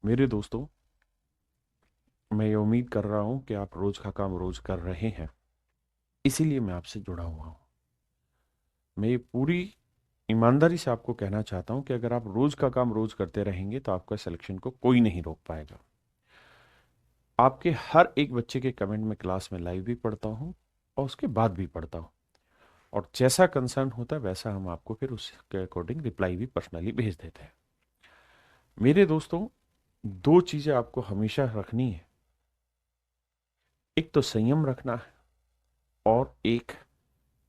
मेरे दोस्तों, मैं ये उम्मीद कर रहा हूं कि आप रोज का काम रोज कर रहे हैं। इसीलिए मैं आपसे जुड़ा हुआ हूं। मैं ये पूरी ईमानदारी से आपको कहना चाहता हूं कि अगर आप रोज का काम रोज करते रहेंगे तो आपका सिलेक्शन को कोई नहीं रोक पाएगा। आपके हर एक बच्चे के कमेंट में क्लास में लाइव भी पढ़ता हूं और उसके बाद भी पढ़ता हूं, और जैसा कंसर्न होता है वैसा हम आपको फिर उसके अकॉर्डिंग रिप्लाई भी पर्सनली भेज देते हैं। मेरे दोस्तों, दो चीजें आपको हमेशा रखनी है। एक तो संयम रखना है और एक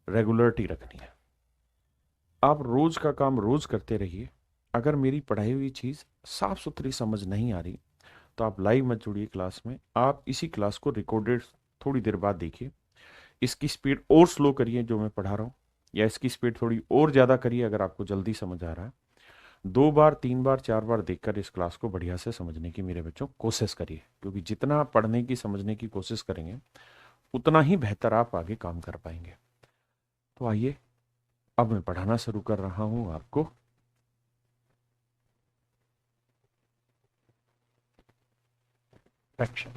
रेगुलरिटी रखनी है। आप रोज का काम रोज करते रहिए। अगर मेरी पढ़ाई हुई चीज साफ सुथरी समझ नहीं आ रही तो आप लाइव मत जुड़िए क्लास में, आप इसी क्लास को रिकॉर्डेड थोड़ी देर बाद देखिए। इसकी स्पीड और स्लो करिए जो मैं पढ़ा रहा हूँ, या इसकी स्पीड थोड़ी और ज्यादा करिए अगर आपको जल्दी समझ आ रहा है। 2 बार 3 बार 4 बार देखकर इस क्लास को बढ़िया से समझने की मेरे बच्चों कोशिश करिए, क्योंकि जितना आप पढ़ने की समझने की कोशिश करेंगे उतना ही बेहतर आप आगे काम कर पाएंगे। तो आइए, अब मैं पढ़ाना शुरू कर रहा हूं आपको। फ्रैक्शन।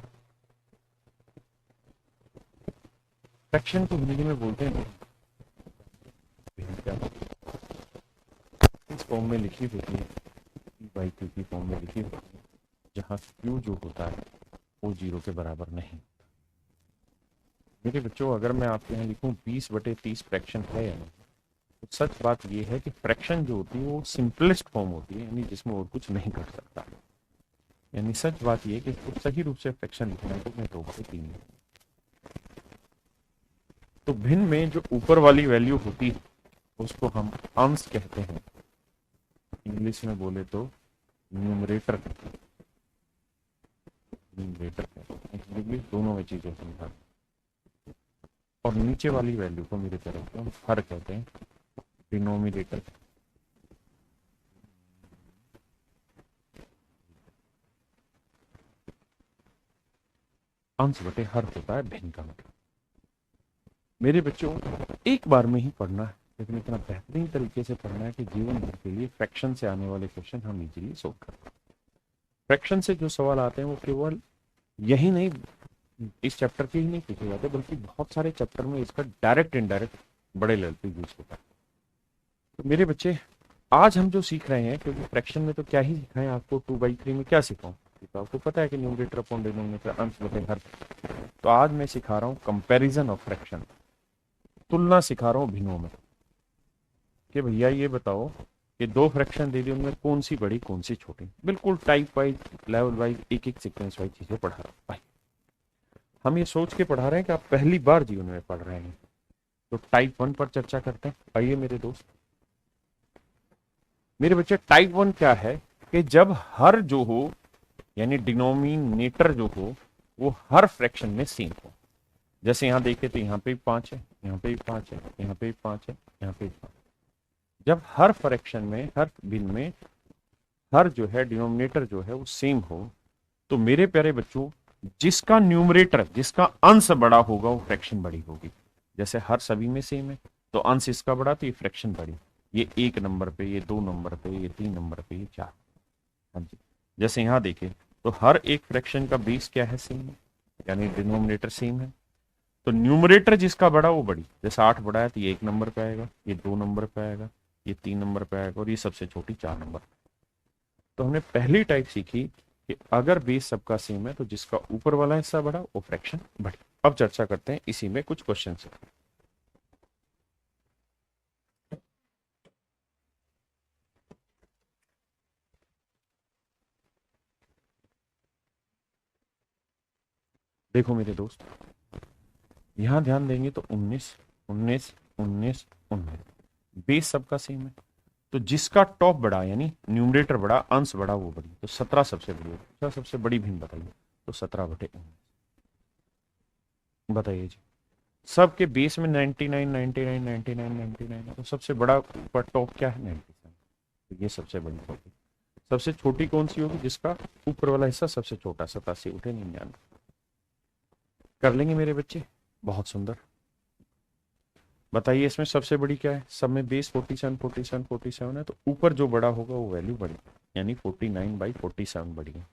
फ्रैक्शन को हिंदी में बोलते हैं क्या? इस फॉर्म में लिखी होती है, बाई क्यू की फॉर्म में लिखी होती है, जहां क्यू जो होता है वो 0 के बराबर नहीं। मेरे बच्चों, अगर मैं आपके यहाँ लिखूं 20/30 फ्रैक्शन है या नहीं, तो सच बात ये है कि फ्रैक्शन जो होती है वो सिंपलेस्ट फॉर्म होती है, यानी जिसमें और कुछ नहीं कर सकता। यानी सच बात ये है कि इसको सही रूप से फ्रैक्शन लिखना है तो मैं 2/3। तो भिन्न में जो ऊपर वाली वैल्यू होती है उसको हम अंश कहते हैं। इंग्लिश में बोले तो न्यूमरेटर। न्यूमरेटर कहते हैं, इंग्लिश दोनों में चीजें समझा। और नीचे वाली वैल्यू को मेरी तरफ हम हर कहते हैं, डिनोमिनेटर। अंश बटे हर होता है भिन्न का मतलब। मेरे बच्चों, एक बार में ही पढ़ना है, लेकिन इतना बेहतरीन तरीके से पढ़ना है कि जीवन भर के लिए फ्रैक्शन से आने वाले क्वेश्चन हम इजीली सोल्व कर पाए। फ्रैक्शन से जो सवाल आते हैं वो केवल यही नहीं, इस चैप्टर के ही नहीं पूछे जाते, बल्कि बहुत सारे चैप्टर में इसका डायरेक्ट इनडायरेक्ट बड़े लेवल पे यूज होता है। तो मेरे बच्चे, आज हम जो सीख रहे हैं, क्योंकि फ्रैक्शन में तो क्या ही सिखाएं आपको, 2/3 में क्या सिखाऊं, तो आपको पता है कि न्यूमरेटर अपॉन डिनोमिनेटर, अंश बटे हर। तो आज मैं सिखा रहा हूं कंपैरिजन ऑफ फ्रैक्शन, तुलना सिखा रहा हूं भिन्नों में। कि भैया ये बताओ कि दो फ्रैक्शन दे दी, उनमें कौन सी बड़ी कौन सी छोटी, बिल्कुल टाइप वाइज, लेवल वाइज, एक एक सीक्वेंस वाइज चीजें पढ़ा रहा हूं भाई। हम ये सोच के पढ़ा रहे हैं कि आप पहली बार जीवन में पढ़ रहे हैं। तो टाइप 1 पर चर्चा करते हैं। आइए मेरे दोस्त। मेरे बच्चे, टाइप 1 क्या है कि जब हर जो हो, यानी डिनोमिनेटर जो हो, वो हर फ्रैक्शन में सेम हो। जैसे यहां देखे तो यहाँ पे 5 है, यहाँ पे 5 है, यहाँ पे 5 है, यहाँ पे 5। जब हर फ्रैक्शन में, हर भिन्न में, हर जो है डिनोमिनेटर जो है वो सेम हो, तो मेरे प्यारे बच्चों, जिसका न्यूमरेटर, जिसका अंश बड़ा होगा वो फ्रैक्शन बड़ी होगी। जैसे हर सभी में सेम है तो अंश इसका बड़ा, तो ये फ्रैक्शन बड़ी। ये 1 नंबर पे, ये 2 नंबर पे, ये 3 नंबर पे, ये 4। हाँ जी। जैसे यहाँ देखें तो हर एक फ्रैक्शन का बेस क्या है, सेम है, यानी डिनोमिनेटर सेम है। तो न्यूमरेटर जिसका बड़ा वो बड़ी, जैसे 8 बड़ा है तो ये 1 नंबर पे आएगा, ये 2 नंबर पे आएगा, ये 3 नंबर पे आएगा, और ये सबसे छोटी 4 नंबर। तो हमने पहली टाइप सीखी कि अगर बेस सबका सेम है तो जिसका ऊपर वाला हिस्सा बड़ा वो फ्रैक्शन बड़ी। अब चर्चा करते हैं इसी में कुछ क्वेश्चन से। देखो मेरे दोस्त, यहां ध्यान देंगे तो 19 19 19 19, बेस सबका सेम है। तो जिसका टॉप बड़ा, यानी न्यूमरेटर बड़ा, अंश बड़ा, वो बड़ी, तो 17 सबसे बड़ी होगी। अच्छा, सबसे बड़ी भिन्न बताइए। तो 17/19 बताइए जी। सबके बेस में 99 99 99 99 है, तो सबसे बड़ा ऊपर टॉप क्या है, 97। तो ये सबसे बड़ी होगी। सबसे छोटी कौन सी होगी, जिसका ऊपर वाला हिस्सा सबसे छोटा, 87 × 99। कर लेंगे मेरे बच्चे, बहुत सुंदर। बताइए इसमें सबसे बड़ी क्या है, सब में बेस 47 47 47 है, तो ऊपर जो बड़ा होगा वो वैल्यू बड़ी, यानी 49/47 बड़ी है।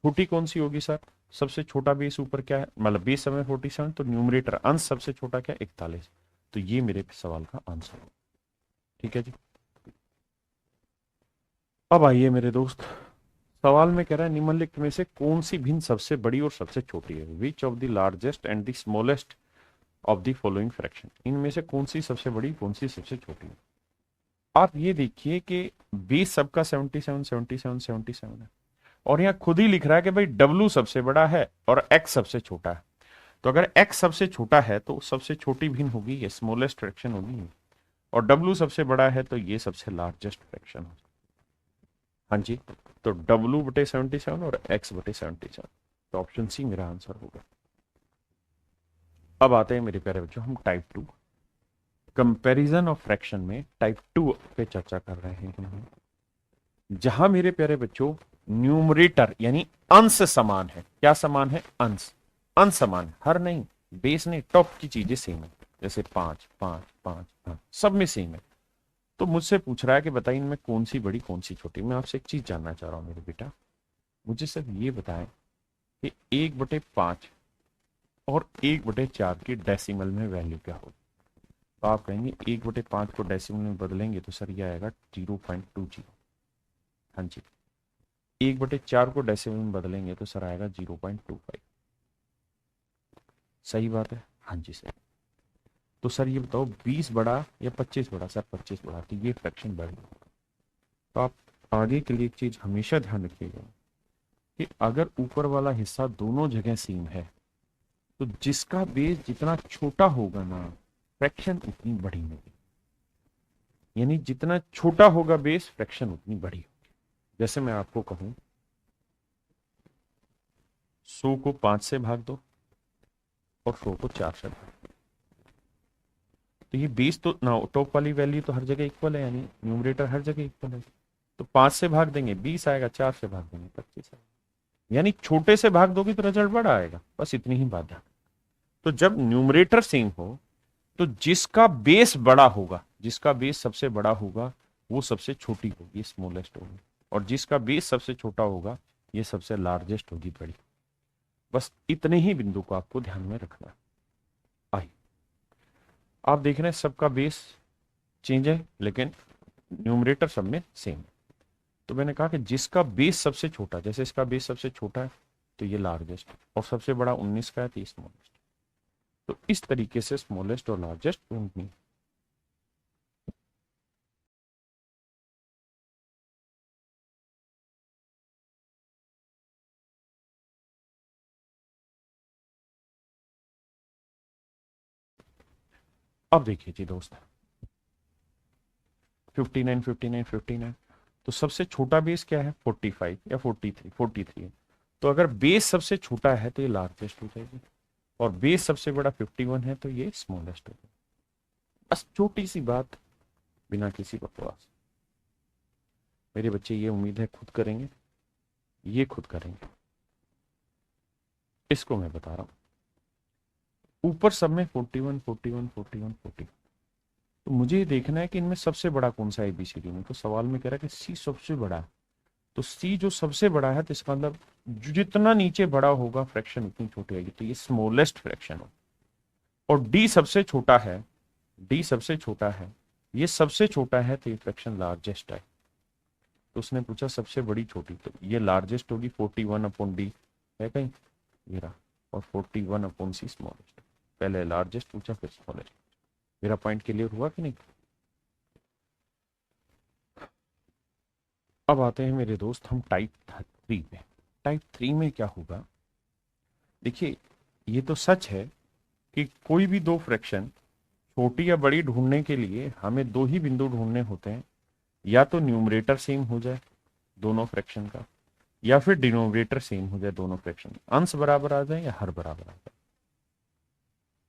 छोटी कौन सी होगी सर? सबसे छोटा बेस ऊपर क्या है, मतलब बेस समय 47, तो न्यूमरेटर अंश सबसे छोटा क्या, 41। तो ये मेरे सवाल का आंसर हो। ठीक है जी। अब आइए मेरे दोस्त, सवाल में कह रहा है निम्नलिखित में से कौन सी भिन्न सबसे बड़ी और सबसे छोटी है? Which of the largest and the smallest of the following fraction, इनमें से कौन सी सबसे बड़ी, कौन सी सबसे छोटी है? आप ये देखिए कि बेस सबका 77 77 77 है, और यहाँ खुद ही लिख रहा है कि भाई डब्लू सबसे बड़ा है और एक्स सबसे छोटा है। तो अगर एक्स सबसे छोटा है तो सबसे छोटी भिन्न होगी, ये स्मॉलेस्ट फ्रैक्शन होगी, और डब्लू सबसे बड़ा है तो ये सबसे लार्जेस्ट फ्रैक्शन होगी। हाँ जी, तो डब्लू बटे 77 और एक्स बटे 77, तो ऑप्शन सी मेरा आंसर होगा। अब आते हैं मेरे प्यारे बच्चों, हम टाइप 2 कंपैरिजन ऑफ फ्रैक्शन में टाइप 2 पे चर्चा कर रहे हैं, जहां मेरे प्यारे बच्चों न्यूमरेटर यानी अंश समान है। क्या समान है? अंश। अंश समान है, हर नहीं, बेस नहीं, टॉप की चीजें सेम है, जैसे 5 5 5 5 सब में सेम है। तो मुझसे पूछ रहा है कि बताइए इनमें कौन सी बड़ी कौन सी छोटी। मैं आपसे एक चीज जानना चाह रहा हूं मेरे बेटा, मुझे सिर्फ ये बताएं कि 1/5 और 1/4 की डेसिमल में वैल्यू क्या होगी? तो आप कहेंगे 1/5 को डेसिमल में बदलेंगे तो सर ये आएगा 0.20। हाँ जी, 1/4 को डेसिमल में बदलेंगे तो सर आएगा 0.25। सही बात है? हाँ जी सही। तो सर ये बताओ 20 बड़ा या 25 बड़ा? सर 25 बड़ा, तो ये फ्रैक्शन बढ़ गया। तो आप आगे के लिए एक चीज हमेशा ध्यान रखिएगा कि अगर ऊपर वाला हिस्सा दोनों जगह सेम है तो जिसका बेस जितना छोटा होगा ना, फ्रैक्शन उतनी बड़ी होगी। यानी जितना छोटा होगा बेस, फ्रैक्शन उतनी बड़ी होगी। जैसे मैं आपको कहूं 100 को 5 से भाग दो और 100 को 4 से भाग दो, तो ये बेस तो ना, टॉप वाली वैल्यू तो हर जगह इक्वल है, यानी न्यूमरेटर हर जगह इक्वल है। तो 5 से भाग देंगे 20 आएगा, 4 से भाग देंगे 25 आएगा। यानी छोटे से भाग दोगे तो रिजल्ट बड़ा आएगा, बस इतनी ही बात है। तो जब न्यूमरेटर सेम हो तो जिसका बेस बड़ा होगा, जिसका बेस सबसे बड़ा होगा वो सबसे छोटी होगी, स्मॉलेस्ट होगी, और जिसका बेस सबसे छोटा होगा ये सबसे लार्जेस्ट होगी, बड़ी। बस इतने ही बिंदु को आपको ध्यान में रखना है। आई, आप देख रहे हैं सबका बेस चेंज है लेकिन न्यूमरेटर सब में सेम है। तो मैंने कहा कि जिसका बेस सबसे छोटा, जैसे इसका बेस सबसे छोटा है तो ये लार्जेस्ट, और सबसे बड़ा 19 का है तो ये स्मॉलेस्ट। तो इस तरीके से स्मॉलेस्ट और लार्जेस्ट ढूंढनी। अब देखिए जी दोस्त, 59 59 59, तो सबसे छोटा बेस क्या है? 45 या 43, 43 है। तो अगर बेस सबसे छोटा है तो ये लार्जेस्ट हो जाएगी, और बेस सबसे बड़ा 51 है तो ये स्मॉलेस्ट हो जाएगी। बस छोटी सी बात, बिना किसी बकवास। मेरे बच्चे ये उम्मीद है खुद करेंगे, ये खुद करेंगे। इसको मैं बता रहा हूं, ऊपर सब में 41 41 41 40। तो मुझे ये देखना है कि इनमें सबसे बड़ा कौन सा है एबीसीडी में। तो सवाल में कह रहा है कि सी सबसे बड़ा है, तो सी जो सबसे बड़ा है तो इसका मतलब जितना नीचे बड़ा होगा फ्रैक्शन उतनी छोटी आएगी, तो ये स्मॉलेस्ट फ्रैक्शन हो। और डी सबसे छोटा है, डी सबसे छोटा है, ये सबसे छोटा है तो ये फ्रैक्शन लार्जेस्ट है। तो उसने पूछा सबसे बड़ी छोटी, तो ये लार्जेस्ट होगी 41/d है कहीं, ये रहा, और 41/c स्मॉलेस्ट। पहले लार्जेस्ट पूछा फिर स्मॉलेस्ट। मेरा पॉइंट क्लियर हुआ कि नहीं? अब आते हैं मेरे दोस्त हम टाइप 3 में। टाइप 3 में क्या होगा? देखिए, ये तो सच है कि कोई भी दो फ्रैक्शन छोटी या बड़ी ढूंढने के लिए हमें दो ही बिंदु ढूंढने होते हैं, या तो न्यूमरेटर सेम हो जाए दोनों फ्रैक्शन का, या फिर डिनोमिनेटर सेम हो जाए दोनों फ्रैक्शन, अंश बराबर आ जाए या हर बराबर आ जाए।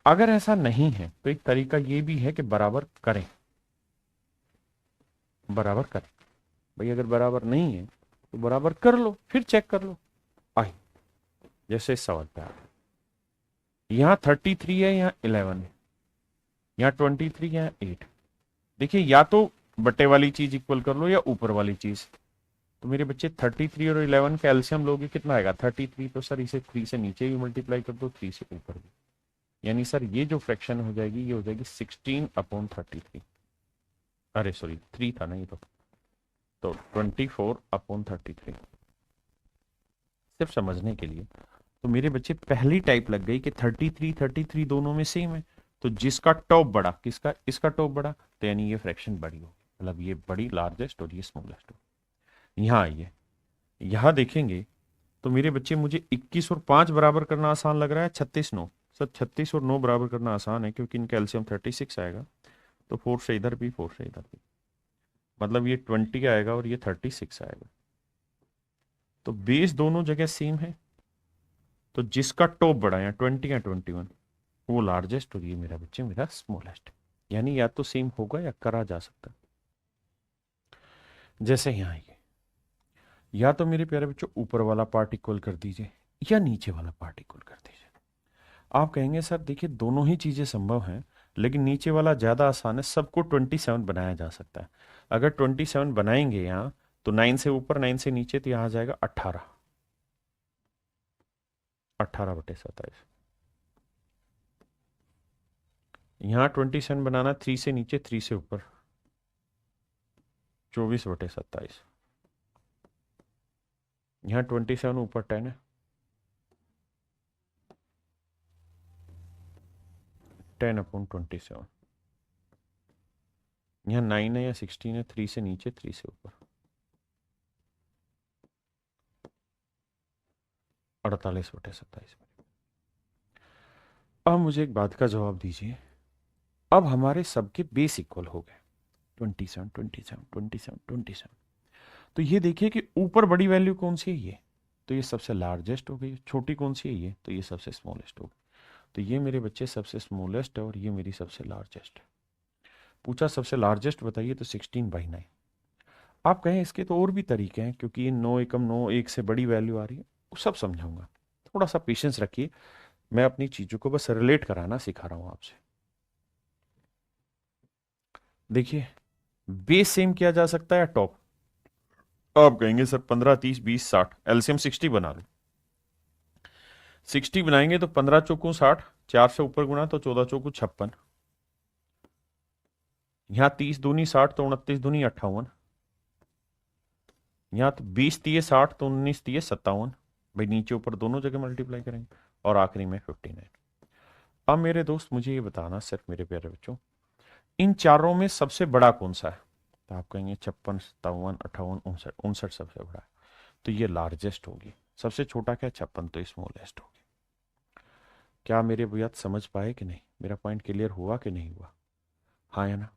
अगर ऐसा नहीं है तो एक तरीका ये भी है कि बराबर करें, बराबर करें। भाई अगर बराबर नहीं है तो बराबर कर लो, फिर चेक कर लो। आई, जैसे इस सवाल पे आ रहा है, यहाँ 33 है, यहाँ 11 है, यहाँ 23, यहाँ 8। देखिए या तो बटे वाली चीज इक्वल कर लो या ऊपर वाली चीज। तो मेरे बच्चे 33 और 11 का एलसीएम लोगे कितना आएगा 33, तो सर इसे 3 से नीचे भी मल्टीप्लाई कर दो, 3 से ऊपर भी, यानी सर ये जो फ्रैक्शन हो जाएगी ये हो जाएगी 16/33। अरे सॉरी 3 था ना ये तो 24/33। सिर्फ समझने के लिए। तो मेरे बच्चे पहली टाइप लग गई कि 33 दोनों में सेम है, तो जिसका टॉप बड़ा, किसका, इसका टॉप बड़ा, तो यानी ये फ्रैक्शन बड़ी होगी, मतलब ये बड़ी लार्जेस्ट और ये स्मॉलेस्ट होगी। यहाँ आइए, यहाँ देखेंगे तो मेरे बच्चे मुझे 21 और 5 बराबर करना आसान लग रहा है, 36 9। सर 36 और 9 बराबर करना आसान है क्योंकि इनका एलसीएम 36 आएगा, तो 4 से इधर भी 4 से इधर भी, मतलब ये 20 आएगा और ये 36 आएगा। तो बेस दोनों जगह सेम है, तो जिसका टॉप बड़ा है 20 या 21 वो लार्जेस्ट और ये मेरा बच्चे मेरा स्मॉलेस्ट, यानी या तो सेम होगा या करा जा सकता है। जैसे यहाँ ये, या तो मेरे प्यारे बच्चों ऊपर वाला पार्ट इक्वल कर दीजिए या नीचे वाला पार्ट इक्वल कर दीजिए। आप कहेंगे सर देखिए दोनों ही चीजें संभव हैं, लेकिन नीचे वाला ज्यादा आसान है, सबको 27 बनाया जा सकता है। अगर 27 बनाएंगे यहाँ तो 9 से ऊपर 9 से नीचे, तो यहाँ आ जाएगा 18, 18/27। यहाँ 27 बनाना 3 से नीचे 3 से ऊपर 24/27। यहाँ 27 ऊपर 10 है, 10/27। यहाँ 9 है या 16 है, 3 से नीचे 3 से ऊपर 48/27। अब मुझे एक बात का जवाब दीजिए, अब हमारे सबके बेस इक्वल हो गए 27 27 27 27। तो ये देखिए कि ऊपर बड़ी वैल्यू कौन सी है ये, तो ये सबसे लार्जेस्ट हो गई, छोटी कौन सी है ये, तो ये सबसे स्मॉलेस्ट हो गई। तो ये मेरे बच्चे सबसे स्मॉलेस्ट है और ये मेरी सबसे लार्जेस्ट है। पूछा सबसे लार्जेस्ट बताइए, तो 16/9। आप कहें इसके तो और भी तरीके हैं, क्योंकि ये 9 एकम 9 एक से बड़ी वैल्यू आ रही है, वो सब समझाऊंगा, थोड़ा सा पेशेंस रखिए, मैं अपनी चीजों को बस रिलेट कराना सिखा रहा हूं आपसे। देखिए बेस सेम किया जा सकता है टॉप, आप कहेंगे सर 15 30 20 60, एलसीएम 60 बना लो। 60 बनाएंगे तो 15 चौकू 60, 4 से ऊपर गुना तो 14 चौकू 56, यहाँ 30 दूनी 60 तो 29 दूनी 58, यहाँ तो 20 दिए 60 तो 19 दिए 57, भाई नीचे ऊपर दोनों जगह मल्टीप्लाई करेंगे, और आखिरी में 59। अब मेरे दोस्त मुझे ये बताना सिर्फ मेरे प्यारे बच्चों, इन चारों में सबसे बड़ा कौन सा है, तो आप कहेंगे 56 57 58 59, 59 सबसे बड़ा है, तो ये लार्जेस्ट होगी। सबसे छोटा क्या 56, तो स्मॉलेस्ट होगी। क्या मेरे भैया समझ पाए कि नहीं, मेरा पॉइंट क्लियर हुआ कि नहीं हुआ, हाँ या ना।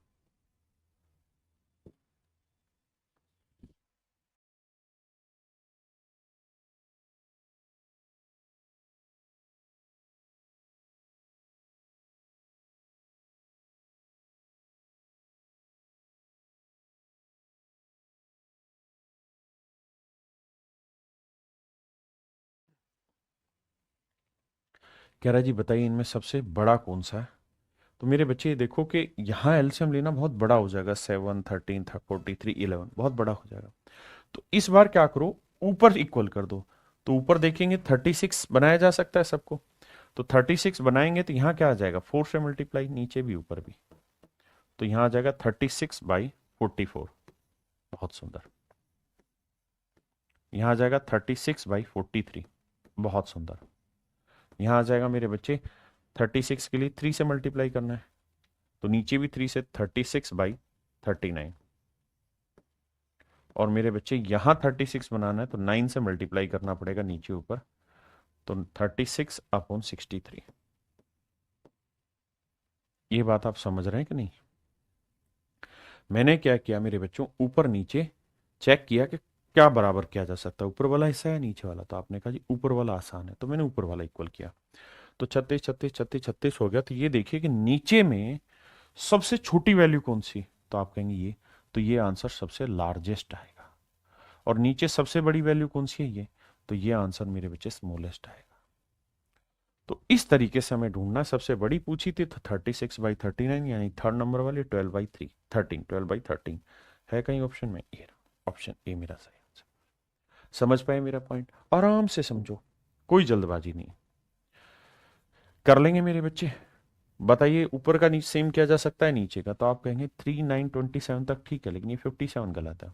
कह रहा जी बताइए इनमें सबसे बड़ा कौन सा है। तो मेरे बच्चे देखो कि यहाँ एलसीएम लेना बहुत बड़ा हो जाएगा, 7 13 43 11 बहुत बड़ा हो जाएगा। तो इस बार क्या करो, ऊपर इक्वल कर दो, तो ऊपर देखेंगे 36 बनाया जा सकता है सबको, तो 36 बनाएंगे तो यहाँ क्या आ जाएगा 4 से मल्टीप्लाई, नीचे भी ऊपर भी, तो यहाँ आ जाएगा 36/44, बहुत सुंदर। यहाँ आ जाएगा 36/43, बहुत सुंदर। यहाँ आ जाएगा मेरे बच्चे 36 के लिए 3 से मल्टीप्लाई करना है, तो नीचे भी 3 से 36/39, और मेरे बच्चे यहाँ 36 बनाना है तो 9 से मल्टीप्लाई करना पड़ेगा नीचे ऊपर, तो 36/63। ये बात आप समझ रहे हैं कि नहीं। मैंने क्या किया मेरे बच्चों, ऊपर नीचे चेक किया कि क्या बराबर किया जा सकता है, ऊपर वाला हिस्सा है नीचे वाला, तो आपने कहा जी ऊपर वाला आसान है, तो मैंने ऊपर वाला इक्वल किया, तो 36 36 36 36 हो गया। तो ये देखिए कि नीचे में सबसे छोटी वैल्यू कौन सी, तो आप कहेंगे ये, तो ये आंसर सबसे लार्जेस्ट आएगा। और नीचे सबसे बड़ी वैल्यू कौन सी है ये, तो ये आंसर मेरे बच्चे स्मॉलेस्ट आएगा। तो इस तरीके से हमें ढूंढना, सबसे बड़ी पूछी थी तो 36/39, यानी थर्ड नंबर वाली 12/3 13 12/13 है कहीं ऑप्शन में, ये ऑप्शन ए मेरा सही आंसर। समझ पाए मेरा पॉइंट? आराम से समझो, कोई जल्दबाजी नहीं। कर लेंगे मेरे बच्चे? बताइए, ऊपर का नीचे सेम किया जा सकता है, नीचे का? तो आप कहेंगे 3927 तक ठीक है, लेकिन ये 57 गलत है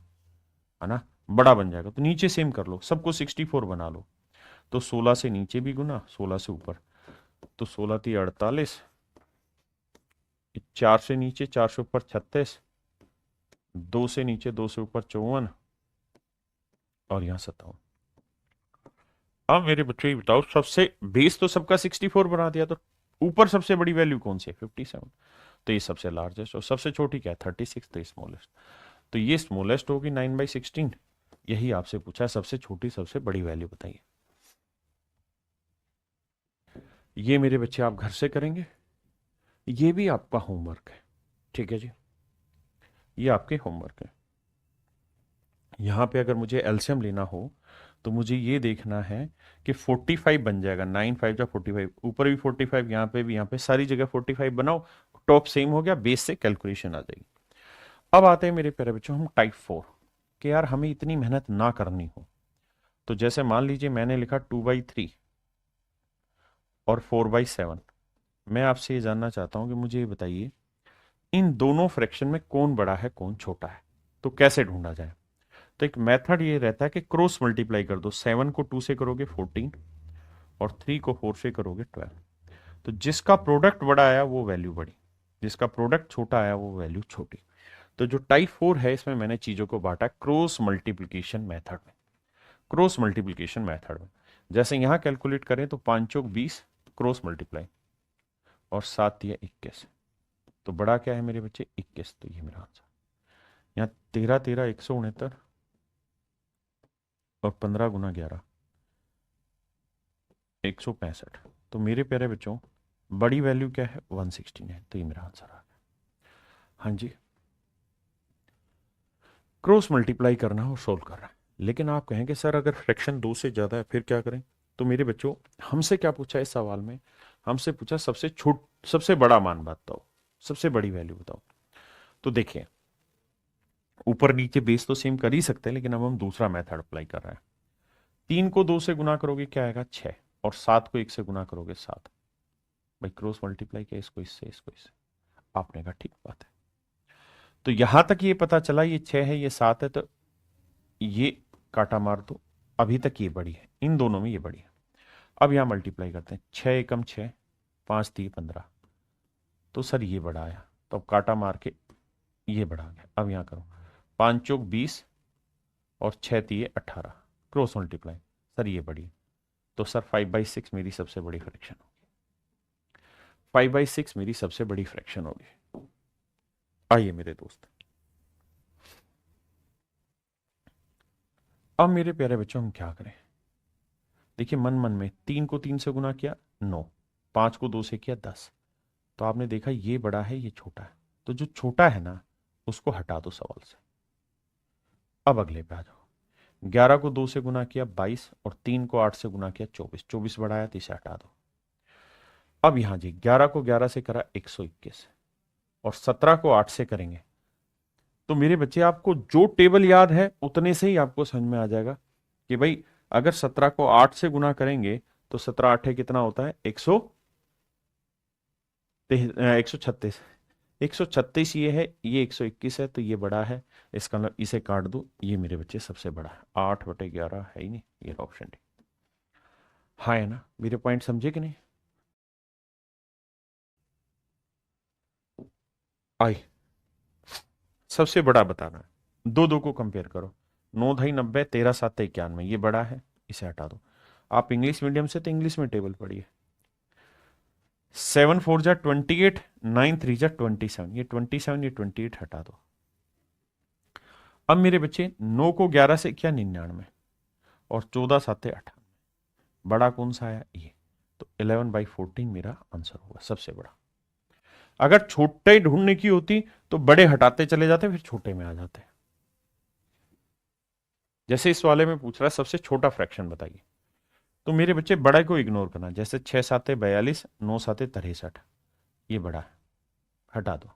ना? बड़ा बन जाएगा, तो नीचे सेम कर लो, सबको 64 बना लो। तो 16 से नीचे भी गुना, 16 से ऊपर, तो 16 थी 48, 4 से नीचे, 4 से ऊपर 36, 2 से नीचे, 2 से ऊपर 54, और यहां 57। अब मेरे बच्चों ये बताओ, सबसे बेस तो सबका 64 बना दिया, तो ऊपर सबसे बड़ी वैल्यू कौन सी है? 57। तो ये सबसे लार्जेस्ट, और सबसे छोटी क्या है? 36, तो स्मॉलेस्ट। तो ये स्मॉलेस्ट होगी 9/16। यही आपसे पूछा है, सबसे छोटी सबसे बड़ी वैल्यू बताइए। ये मेरे बच्चे आप घर से करेंगे, ये भी आपका होमवर्क है, ठीक है जी? ये आपके होमवर्क है। यहां पे अगर मुझे एलसीएम लेना हो तो मुझे ये देखना है कि 45 बन जाएगा, 9 5 जा 45, ऊपर भी 45, यहाँ पे भी, यहाँ पे सारी जगह 45 बनाओ, टॉप सेम हो गया, बेस से कैलकुलेशन आ जाएगी। अब आते हैं मेरे प्यारे बच्चों हम टाइप 4, कि यार हमें इतनी मेहनत ना करनी हो। तो जैसे मान लीजिए मैंने लिखा 2/3 और 4/7। मैं आपसे ये जानना चाहता हूं कि मुझे ये बताइए, इन दोनों फ्रैक्शन में कौन बड़ा है कौन छोटा है, तो कैसे ढूंढा जाए? तो एक मेथड ये रहता है कि क्रॉस मल्टीप्लाई कर दो। 7 को 2 से करोगे 14, और 3 को 4 से करोगे 12। तो जिसका प्रोडक्ट बड़ा आया वो वैल्यू बड़ी, जिसका प्रोडक्ट छोटा आया वो वैल्यू छोटी। तो जो टाइप 4 है, इसमें मैंने चीजों को बांटा क्रॉस मल्टीप्लीकेशन मेथड में। क्रॉस मल्टीप्लीकेशन मेथड में जैसे यहां कैलकुलेट करें तो 5 चौक 20 क्रॉस मल्टीप्लाई, और 7 दिया 21, तो बड़ा क्या है मेरे बच्चे? 21। तो ये मेरा आंसर। यहाँ 13 13 169, और 15 गुना 11 165। तो मेरे प्यारे बच्चों, बड़ी वैल्यू क्या है? 169। तो ये मेरा आंसर आ गया। हाँ जी, क्रॉस मल्टीप्लाई करना और सोल्व करना है। लेकिन आप कहेंगे सर अगर फ्रैक्शन 2 से ज्यादा है फिर क्या करें? तो मेरे बच्चों, हमसे क्या पूछा इस सवाल में? हमसे पूछा सबसे बड़ा मान बताओ, सबसे बड़ी वैल्यू बताओ। तो देखिए, ऊपर नीचे बेस तो सेम कर ही सकते हैं, लेकिन अब हम दूसरा मेथड अप्लाई कर रहे हैं। 3 को 2 से गुना करोगे क्या आएगा? 6, और 7 को 1 से गुना करोगे 7। भाई क्रॉस मल्टीप्लाई किया, इसको इससे इसको इससे। आपने कहा ठीक बात है। तो यहां तक ये पता चला ये 6 है ये 7 है, तो ये काटा मार दो। अभी तक ये बड़ी है, इन दोनों में ये बड़ी है। अब यहां मल्टीप्लाई करते हैं, 6 एकम 6, 5 3 15। तो सर ये बड़ा आया, तो अब काटा मार के ये बढ़ा गया। अब यहां करो, 5 चौक 20, और 6 3 18, क्रॉस मल्टीप्लाई। सर ये बड़ी है, तो सर 5/6 मेरी सबसे बड़ी फ्रैक्शन होगी। 5/6 मेरी सबसे बड़ी फ्रैक्शन होगी। आइए मेरे दोस्त, अब मेरे प्यारे बच्चों हम क्या करें? देखिए, मन मन में 3 को 3 से गुना किया 9, 5 को 2 से किया 10। तो आपने देखा ये बड़ा है ये छोटा है, तो जो छोटा है ना उसको हटा दो सवाल से। अब अगले पे आ जाओ, 11 को 2 से गुना किया 22, और 3 को 8 से गुना किया 24। 24 बड़ा है तो इसे हटा दो। अब यहां जी 11 को 11 से करा 121, और 17 को 8 से करेंगे। तो मेरे बच्चे, आपको जो टेबल याद है उतने से ही आपको समझ में आ जाएगा कि भाई अगर 17 को 8 से गुना करेंगे तो 17 8 कितना होता है? 136। 136 ये है, ये 121 है, तो ये बड़ा है। इसका मतलब इसे काट दो, ये मेरे बच्चे सबसे बड़ा है। 8/11 है ही नहीं, ये ऑप्शन डी। हाँ है ना? मेरे पॉइंट समझे कि नहीं? आई, सबसे बड़ा बताना है। दो दो को कंपेयर करो, 9 ढाई 90, 13 7 91, ये बड़ा है, इसे हटा दो। आप इंग्लिश मीडियम से तो इंग्लिश में टेबल पढ़िए। 7 4 जा 28, 9 3 जा 27, ये 27 ये 28 हटा दो। अब मेरे बच्चे, 9 को 11 से किया 99, और 14 7 18, बड़ा कौन सा आया? ये। तो 11/14 मेरा आंसर होगा, सबसे बड़ा। अगर छोटे ढूंढने की होती तो बड़े हटाते चले जाते, फिर छोटे में आ जाते। जैसे इस वाले में पूछ रहा है सबसे छोटा फ्रैक्शन बताइए, तो मेरे बच्चे बड़े को इग्नोर करना। जैसे 6 7 42, 9 7 63, ये बड़ा है, हटा दो।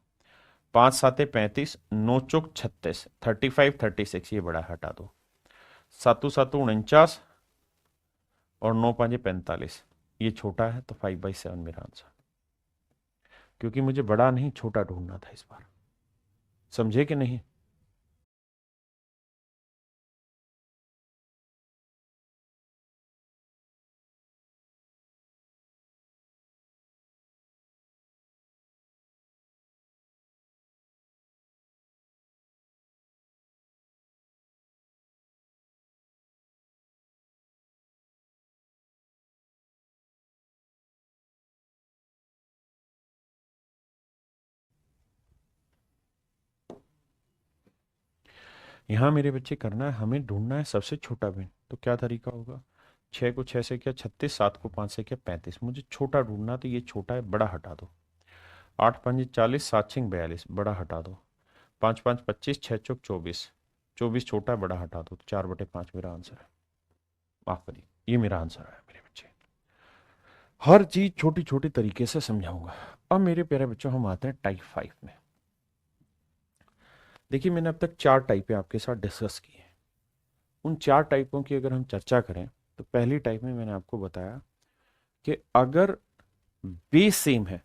5 7 35, 9 चौक 36, 35 36, ये बड़ा है, हटा दो। सातों सातों 49 और 9 पाँचे 45, ये छोटा है तो 5/7 मेरा आंसर। क्योंकि मुझे बड़ा नहीं छोटा ढूंढना था इस बार, समझे कि नहीं? यहाँ मेरे बच्चे करना है, हमें ढूंढना है सबसे छोटा भिन्न। तो क्या तरीका होगा? 6 को 6 से किया 36, 7 को 5 से किया 35। मुझे छोटा ढूंढना, तो ये छोटा है, बड़ा हटा दो। 8 पंजे 40, 7 छंग 42, बड़ा हटा दो। 5 5 25, 6 चौक 24, 24 छोटा है, बड़ा हटा दो। तो 4/5 मेरा आंसर है। माफ करिए, ये मेरा आंसर है मेरे बच्चे। हर चीज छोटी छोटी तरीके से समझाऊंगा। अब मेरे प्यारे बच्चों, हम आते हैं टाइप 5 में। देखिए, मैंने अब तक 4 टाइपें आपके साथ डिस्कस की हैं। उन 4 टाइपों की अगर हम चर्चा करें, तो पहली टाइप में मैंने आपको बताया कि अगर बेस सेम है,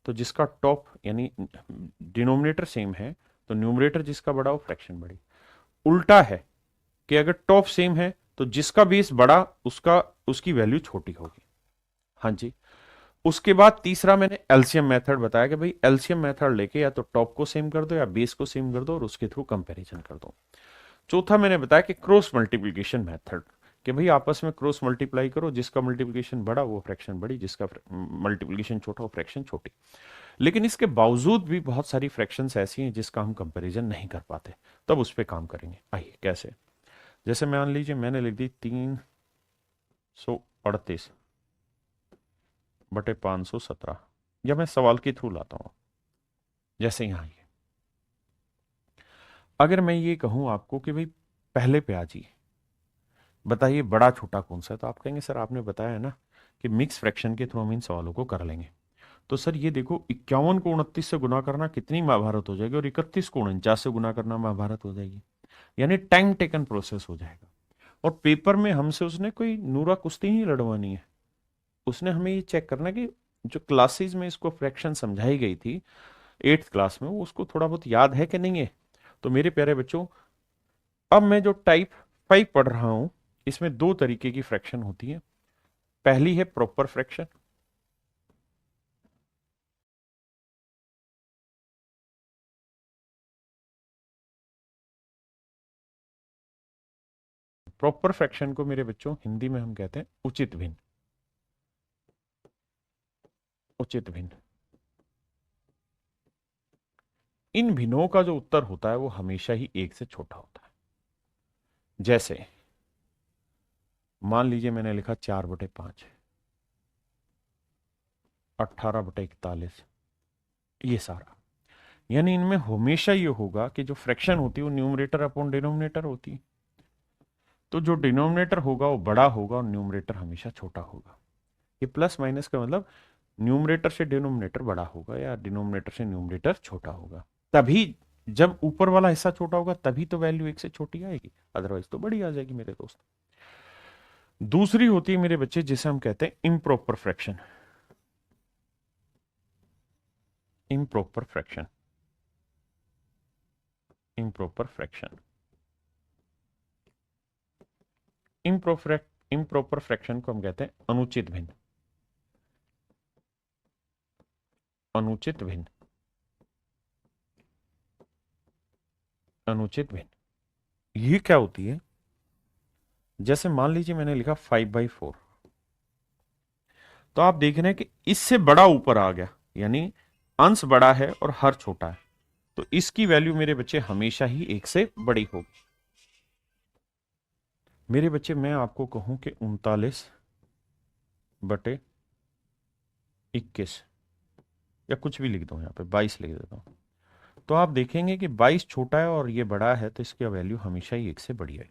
तो जिसका टॉप यानी डिनोमिनेटर सेम है, तो न्यूमरेटर जिसका बड़ा हो फ्रैक्शन बड़ी। उल्टा है कि अगर टॉप सेम है, तो जिसका बेस बड़ा उसका उसकी वैल्यू छोटी होगी। हाँ जी। उसके बाद तीसरा मैंने एलसीएम मेथड बताया कि भाई एलसीएम मेथड लेके या तो टॉप को सेम कर दो या बेस को सेम कर दो और उसके थ्रू कंपैरिजन कर दो। चौथा मैंने बताया कि क्रॉस मल्टीप्लिकेशन मेथड, कि भाई आपस में क्रॉस मल्टीप्लाई करो, जिसका मल्टीप्लिकेशन बड़ा वो फ्रैक्शन बड़ी, जिसका मल्टीप्लिकेशन छोटा वो फ्रैक्शन छोटी। लेकिन इसके बावजूद भी बहुत सारी फ्रैक्शंस ऐसी हैं जिसका हम कंपैरिजन नहीं कर पाते, तब उस पर काम करेंगे। आइए कैसे। जैसे मान लीजिए मैंने लिख दी 338/517, या मैं सवाल के थ्रू लाता हूं। जैसे यहां ये, अगर मैं ये कहूं आपको कि भाई पहले पे आ जी, बताइए बड़ा छोटा कौन सा है, तो आप कहेंगे सर आपने बताया है ना कि मिक्स फ्रैक्शन के थ्रू हम इन सवालों को कर लेंगे। तो सर ये देखो, 51 को 29 से गुना करना कितनी महाभारत हो जाएगी, और 31 को 49 से गुना करना महाभारत हो जाएगी। यानी टाइम टेकन प्रोसेस हो जाएगा। और पेपर में हमसे उसने कोई नूरा कुश्ती नहीं लड़वानी है। उसने हमें ये चेक करना कि जो क्लासेस में इसको फ्रैक्शन समझाई गई थी 8th क्लास में, वो उसको थोड़ा बहुत याद है कि नहीं है। तो मेरे प्यारे बच्चों, अब मैं जो टाइप 5 पढ़ रहा हूं, इसमें 2 तरीके की फ्रैक्शन होती है। पहली है प्रॉपर फ्रैक्शन। प्रॉपर फ्रैक्शन को मेरे बच्चों हिंदी में हम कहते हैं उचित भिन्न। उचित भिन्न, इन भिन्नों का जो उत्तर होता है वो हमेशा ही 1 से छोटा होता है। जैसे मान लीजिए मैंने लिखा 4/5, 18/41, ये सारा। यानी इनमें हमेशा ये होगा कि जो फ्रैक्शन होती है वो न्यूमरेटर अपॉन डिनोमिनेटर होती है। तो जो डिनोमिनेटर होगा वो बड़ा होगा और न्यूमरेटर हमेशा छोटा होगा। ये प्लस माइनस का मतलब न्यूमरेटर से डिनोमिनेटर बड़ा होगा या डिनोमिनेटर से न्यूमरेटर छोटा होगा। तभी जब ऊपर वाला हिस्सा छोटा होगा तभी तो वैल्यू 1 से छोटी आएगी, अदरवाइज तो बड़ी आ जाएगी मेरे दोस्त। दूसरी होती है मेरे बच्चे जिसे हम कहते हैं improper fraction. Improper fraction, improper fraction, improper fraction को हम कहते हैं अनुचित भिन्न। अनुचित भिन्न, अनुचित भिन्न ये क्या होती है? जैसे मान लीजिए मैंने लिखा 5/4, तो आप देख रहे हैं कि इससे बड़ा ऊपर आ गया, यानी अंश बड़ा है और हर छोटा है, तो इसकी वैल्यू मेरे बच्चे हमेशा ही 1 से बड़ी होगी। मेरे बच्चे मैं आपको कहूं कि 39/21, या कुछ भी लिख दो, यहां पे 22 लिख देता हूं, तो आप देखेंगे कि 22 छोटा है और ये बड़ा है, तो इसकी वैल्यू हमेशा ही 1 से बड़ी है।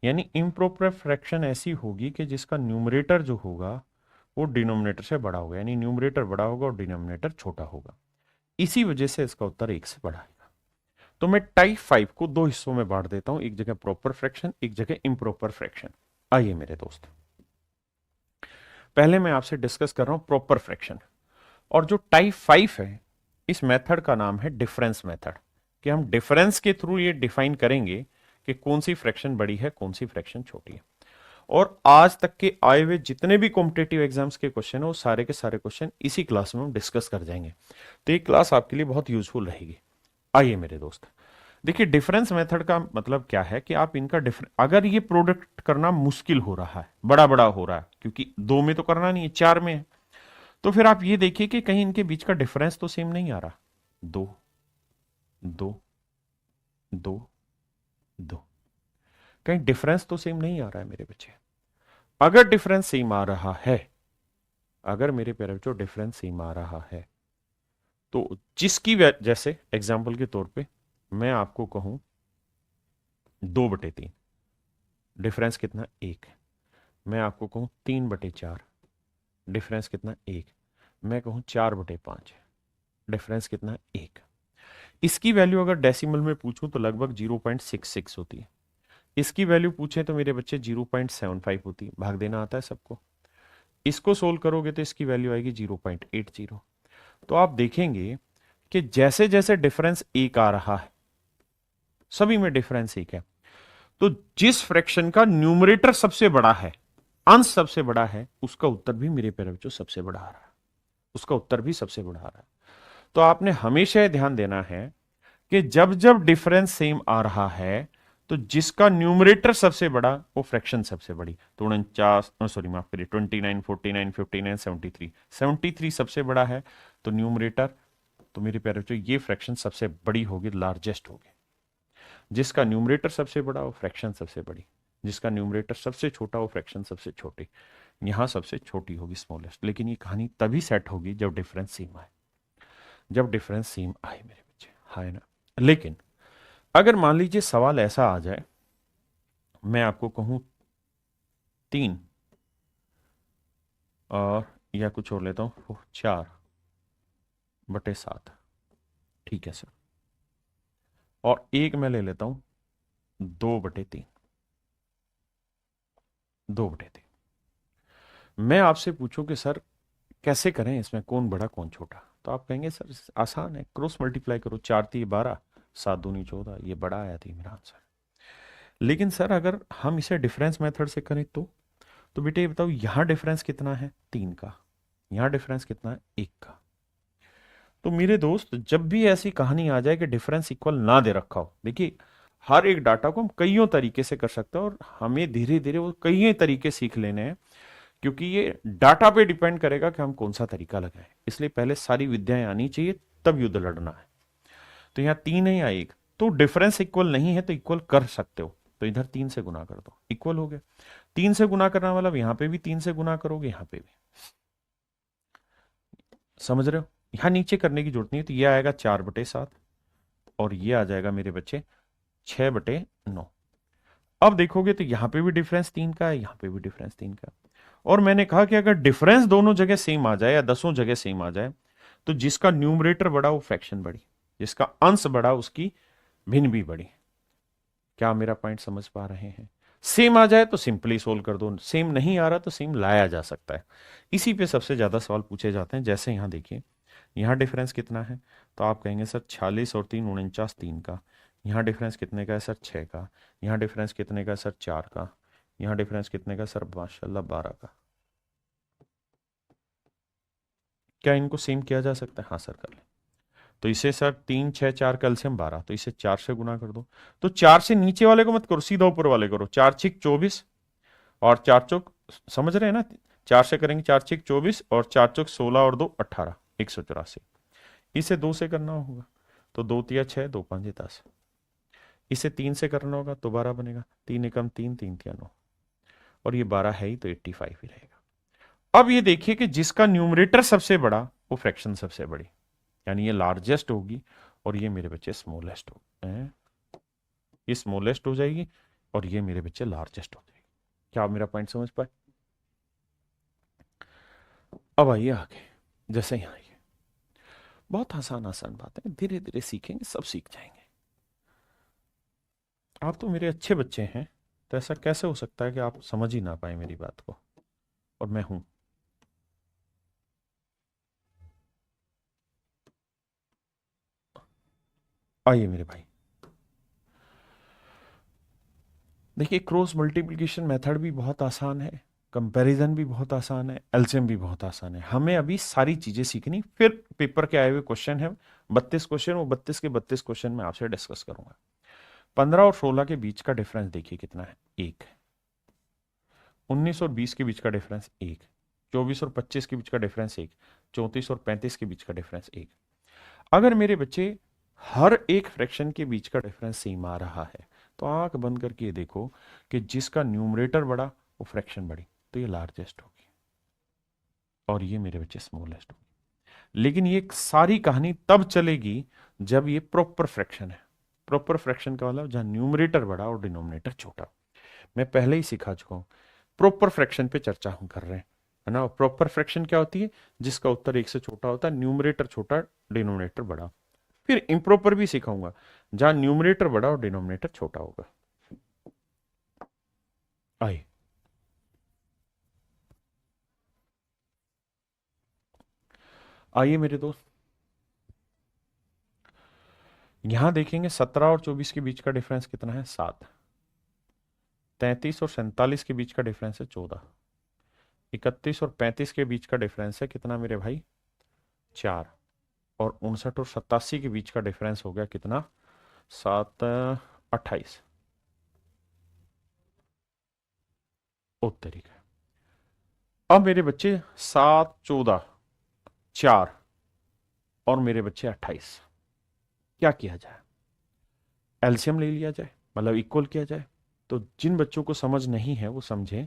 यानी इम्प्रॉपर फ्रैक्शन ऐसी होगी कि जिसका न्यूमरेटर जो होगा वो डिनोमिनेटर से बड़ा होगा, यानी न्यूमरेटर बड़ा होगा और डिनोमिनेटर छोटा होगा। इसी वजह से इसका उत्तर 1 से बड़ा आएगा। तो मैं टाइप 5 को दो हिस्सों में बांट देता हूं, एक जगह प्रॉपर फ्रैक्शन, एक जगह इम्प्रॉपर फ्रैक्शन। आइए मेरे दोस्त, पहले मैं आपसे डिस्कस कर रहा हूं प्रॉपर फ्रैक्शन। और जो टाइप 5 है, इस मेथड का नाम है डिफरेंस मेथड, कि हम डिफरेंस के थ्रू ये डिफाइन करेंगे कि कौन सी फ्रैक्शन बड़ी है, कौन सी फ्रैक्शन छोटी है। और आज तक के आए हुए जितने भी कॉम्पिटेटिव एग्जाम्स के क्वेश्चन है, वो सारे के सारे क्वेश्चन इसी क्लास में हम डिस्कस कर जाएंगे। तो ये क्लास आपके लिए बहुत यूजफुल रहेगी। आइए मेरे दोस्त, देखिए डिफरेंस मेथड का मतलब क्या है कि आप इनका अगर ये प्रोडक्ट करना मुश्किल हो रहा है, बड़ा बड़ा हो रहा है, क्योंकि दो में तो करना नहीं है, चार में है, तो फिर आप ये देखिए कि कहीं इनके बीच का डिफरेंस तो सेम नहीं आ रहा। दो, दो, दो, दो, कहीं डिफरेंस तो सेम नहीं आ रहा है मेरे बच्चे। अगर डिफरेंस सेम आ रहा है, अगर मेरे प्यारे बच्चों डिफरेंस सेम आ रहा है, तो जिसकी जैसे एग्जाम्पल के तौर पे मैं आपको कहूं 2/3, डिफरेंस कितना, एक। मैं आपको कहूं 3/4, डिफरेंस कितना, एक। मैं कहूं 4/5, डिफरेंस कितना, एक। इसकी वैल्यू अगर डेसिमल में पूछूं तो लगभग 0.66 होती है। इसकी वैल्यू पूछे तो मेरे बच्चे 0.75 होती है। भाग देना आता है सबको। इसको सोल्व करोगे तो इसकी वैल्यू आएगी 0.80। तो आप देखेंगे कि जैसे जैसे डिफरेंस एक आ रहा है, सभी में डिफरेंस एक है, तो जिस फ्रैक्शन का न्यूमरेटर सबसे बड़ा है, अंश सबसे बड़ा है, उसका उत्तर भी मेरे प्यारे बच्चों सबसे बड़ा आ रहा है। उसका उत्तर भी सबसे बड़ा आ रहा है। तो आपने हमेशा यह ध्यान देना है कि जब जब डिफरेंस सेम आ रहा है, तो जिसका न्यूमरेटर सबसे बड़ा वो फ्रैक्शन सबसे बड़ी। तो 49, सॉरी माफ करिए, 29, 49, 59, 73, 73 सबसे बड़ा है, तो न्यूमरेटर, तो मेरे प्यारे बच्चों ये फ्रैक्शन सबसे बड़ी होगी, लार्जेस्ट होगी। जिसका न्यूमरेटर सबसे बड़ा वो फ्रैक्शन सबसे बड़ी, जिसका न्यूमरेटर सबसे छोटा वो फ्रैक्शन सबसे छोटी। यहां सबसे छोटी होगी, स्मॉलेस्ट। लेकिन ये कहानी तभी सेट होगी जब डिफरेंस सेम आए, जब डिफरेंस सेम आए मेरे बच्चे, है ना। लेकिन अगर मान लीजिए सवाल ऐसा आ जाए, मैं आपको कहूं 3 और या कुछ और लेता हूं 4/7, ठीक है सर, और एक मैं ले लेता हूं 2/3, 2/3। मैं आपसे पूछूं कि सर कैसे करें, इसमें कौन बड़ा कौन छोटा, तो आप कहेंगे सर आसान है, क्रॉस मल्टीप्लाई करो, 4×3 = 12, 7×2 = 14, ये बड़ा आया थी मेरा आंसर। लेकिन सर अगर हम इसे डिफरेंस मेथड से करें तो बेटे ये बताओ, यहां डिफरेंस कितना है, 3 का, यहां डिफरेंस कितना है, 1 का। तो मेरे दोस्त जब भी ऐसी कहानी आ जाए कि डिफरेंस इक्वल ना दे रखा हो, देखिए हर एक डाटा को हम कईयों तरीके से कर सकते हैं, और हमें धीरे धीरे वो कई तरीके सीख लेने हैं, क्योंकि ये डाटा पे डिपेंड करेगा कि हम कौन सा तरीका लगाएं। इसलिए पहले सारी विद्याएं आनी चाहिए, तब युद्ध लड़ना है। तो यहाँ 3 है या 1, तो डिफरेंस इक्वल नहीं है तो इक्वल कर सकते हो, तो इधर 3 से गुना कर दो, इक्वल हो गया। 3 से गुना करना मतलब यहां पे भी 3 से गुना करोगे, यहां पे भी, समझ रहे हो। यहां नीचे करने की जरूरत नहीं है, तो ये आएगा 4/7 और ये आ जाएगा मेरे बच्चे 6/9। अब देखोगे तो यहां पे भी डिफरेंस 3 का है, यहां पे भी डिफरेंस 3 का। और मैंने कहा कि अगर डिफरेंस दोनों जगह सेम आ जाए या दसों जगह सेम आ जाए, तो जिसका न्यूमरेटर बड़ा वो फ्रैक्शन बड़ी, जिसका अंश बड़ा उसकी भिन्न भी बड़ी। क्या मेरा पॉइंट समझ पा रहे हैं। सेम आ जाए तो सिंपली सोल्व कर दो, सेम नहीं आ रहा तो सेम लाया जा सकता है। इसी पे सबसे ज्यादा सवाल पूछे जाते हैं। जैसे यहां देखिए, यहाँ डिफरेंस कितना है, तो आप कहेंगे सर 46 और 3 49, 3 का। यहाँ डिफरेंस कितने का है सर, 6 का। यहाँ डिफरेंस कितने का सर, 4 का। यहाँ डिफरेंस कितने का सर, माशाल्लाह 12 का। क्या इनको सेम किया जा सकता है, हाँ सर कर ले। तो इसे सर 3 6 4 का एलसीएम 12, तो इसे 4 से गुना कर दो। तो 4 से नीचे वाले को मत करो, सीधा ऊपर वाले करो। 4×6 = 24 और 4×4, समझ रहे हैं ना, 4 से करेंगे 4×6 = 24 और 4×4 16 और 2 18, 184। इसे 2 से करना होगा तो 2×3 = 6, 2×5 = 10। इसे 3 से करना होगा तो 12 बनेगा, 3 एकम 3, 3×3 = 9, और ये 12 है ही तो 85 ही रहेगा। अब ये देखिए कि जिसका न्यूमरेटर सबसे बड़ा वो फ्रैक्शन सबसे बड़ी, यानी ये लार्जेस्ट होगी और ये मेरे बच्चे स्मॉलेस्ट हो, ये स्मॉलेस्ट हो जाएगी और ये मेरे बच्चे लार्जेस्ट हो जाएगी। क्या आप मेरा पॉइंट समझ पाए। अब आइए आगे, जैसे यहां आइए, बहुत आसान आसान बात है, धीरे धीरे सीखेंगे, सब सीख जाएंगे। आप तो मेरे अच्छे बच्चे हैं, तो ऐसा कैसे हो सकता है कि आप समझ ही ना पाए मेरी बात को, और मैं हूं। आइए मेरे भाई, देखिए क्रॉस मल्टीप्लिकेशन मेथड भी बहुत आसान है, कंपैरिजन भी बहुत आसान है, एलसीएम भी बहुत आसान है। हमें अभी सारी चीजें सीखनी, फिर पेपर के आए हुए क्वेश्चन है 32 क्वेश्चन, वो 32 के 32 क्वेश्चन मैं आपसे डिस्कस करूंगा। 15 और 16 के बीच का डिफरेंस देखिए कितना है, 1। 19 और 20 के बीच का डिफरेंस 1। 24 और 25 के बीच का डिफरेंस 1। 34 और 35 के बीच का डिफरेंस 1। अगर मेरे बच्चे हर एक फ्रैक्शन के बीच का डिफरेंस सेम आ रहा है, तो आंख बंद करके देखो कि जिसका न्यूमरेटर बड़ा वो फ्रैक्शन बड़ी, तो ये लार्जेस्ट होगी और ये मेरे बच्चे स्मॉलेस्ट होगी। लेकिन ये सारी कहानी तब चलेगी जब ये प्रॉपर फ्रैक्शन है। प्रॉपर फ्रैक्शन का मतलब जहां न्यूमरेटर बड़ा और डिनोमिनेटर छोटा। मैं पहले ही सिखा चुका हूं, प्रॉपर फ्रैक्शन पे चर्चा हम कर रहे हैं, है ना। प्रॉपर फ्रैक्शन क्या होती है, जिसका उत्तर एक से छोटा होता है, न्यूमरेटर छोटा, डिनोमिनेटर बड़ा। फिर इम्प्रॉपर भी सिखाऊंगा, जहां न्यूमरेटर बड़ा और डिनोमिनेटर छोटा होगा। आइए, आइए मेरे दोस्त, यहां देखेंगे 17 और 24 के बीच का डिफरेंस कितना है, 7। 33 और 47 के बीच का डिफरेंस है 14। 31 और 35 के बीच का डिफरेंस है कितना मेरे भाई, 4। और 59 और 87 के बीच का डिफरेंस हो गया कितना, 7, 28। उत्तरी का अब मेरे बच्चे 7, 14, 4 और मेरे बच्चे 28, क्या किया जाए, एलसीएम ले लिया जाए, मतलब इक्वल किया जाए। तो जिन बच्चों को समझ नहीं है वो समझे,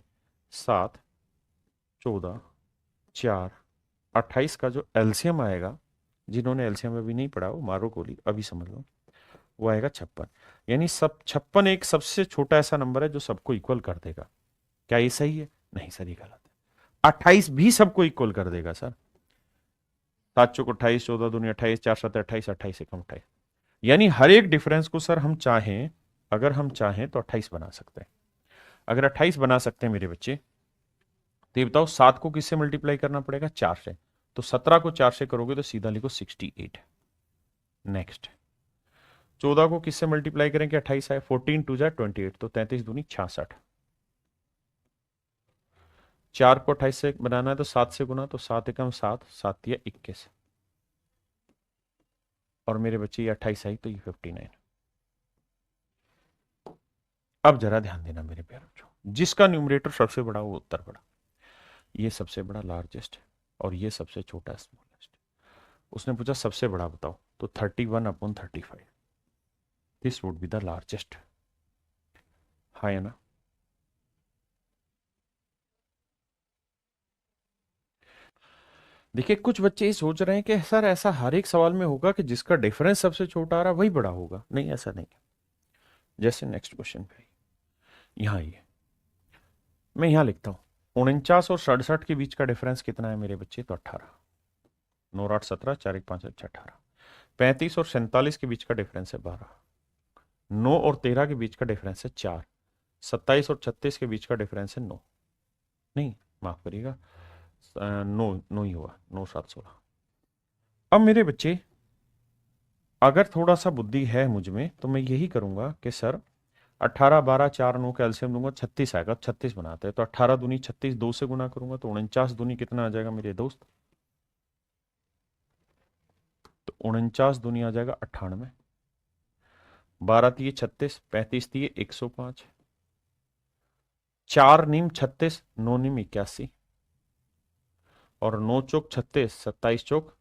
7, 14, 4, 28 का जो एलसीएम आएगा, जिन्होंने एलसीएम अभी नहीं पढ़ा वो मारो गोली अभी समझ लो, वो आएगा 56। यानी सब 56 एक सबसे छोटा ऐसा नंबर है जो सबको इक्वल कर देगा। क्या ये सही है? नहीं सर, ये गलत है। 28 भी सबको इक्वल कर देगा सर। 7 चौक 28, 14 दूनी 28, 4 7 28, 28 एकम 28। यानी हर एक डिफरेंस को सर हम चाहें, अगर हम चाहें तो 28 बना सकते हैं। अगर 28 बना सकते हैं मेरे बच्चे, तो ये बताओ 7 को किससे मल्टीप्लाई करना पड़ेगा, 4 से। तो 17 को 4 से करोगे तो सीधा लिखो 68। नेक्स्ट, 14 को किससे मल्टीप्लाई करेंगे, 28 आए, 14 टू जा 28, तो 33 दूनी 66। 4 को 28 से बनाना है तो 7 से गुना, तो 7 एकम 7, 7 या 21। और मेरे बच्चे ये 28 आई तो ये 59। अब जरा ध्यान देना मेरे प्यारे बच्चों, जिसका न्यूमरेटर सबसे बड़ा वो उत्तर बड़ा। ये सबसे बड़ा लार्जेस्ट और ये सबसे छोटा स्मॉलेस्ट। उसने पूछा सबसे बड़ा बताओ, तो 31/35, this would be the largest. हाँ है ना। देखिए कुछ बच्चे ये सोच रहे हैं कि सर ऐसा हर एक सवाल में होगा कि जिसका डिफरेंस सबसे छोटा आ रहा वही बड़ा होगा। नहीं, ऐसा नहीं है। जैसे नेक्स्ट क्वेश्चन पे यहाँ ये मैं यहाँ लिखता हूँ, 49 और 67 के बीच का डिफरेंस कितना है मेरे बच्चे, तो 18। 9 8 17, 4 1 5 18। 35 और 47 के बीच का डिफरेंस है 12। 9 और 13 के बीच का डिफरेंस है 4। 27 और 36 के बीच का डिफरेंस है 9। नहीं, माफ करिएगा, 9 9 ही हुआ, 9 7 16। अब मेरे बच्चे अगर थोड़ा सा बुद्धि है मुझ में तो मैं यही करूंगा कि सर 18 12 4 9 कैल्शियम दूंगा, 36 आएगा, 36 बनाते हैं तो 18 दूनी 36, 2 से गुना करूंगा तो 49 दूनी कितना आ जाएगा मेरे दोस्त, तो 49 दूनी आ जाएगा 98। 12 तीय 36, 35 तीय 105, 4 नीम 36, 9 नीम 81, और 9 चौक 36, 27 चौक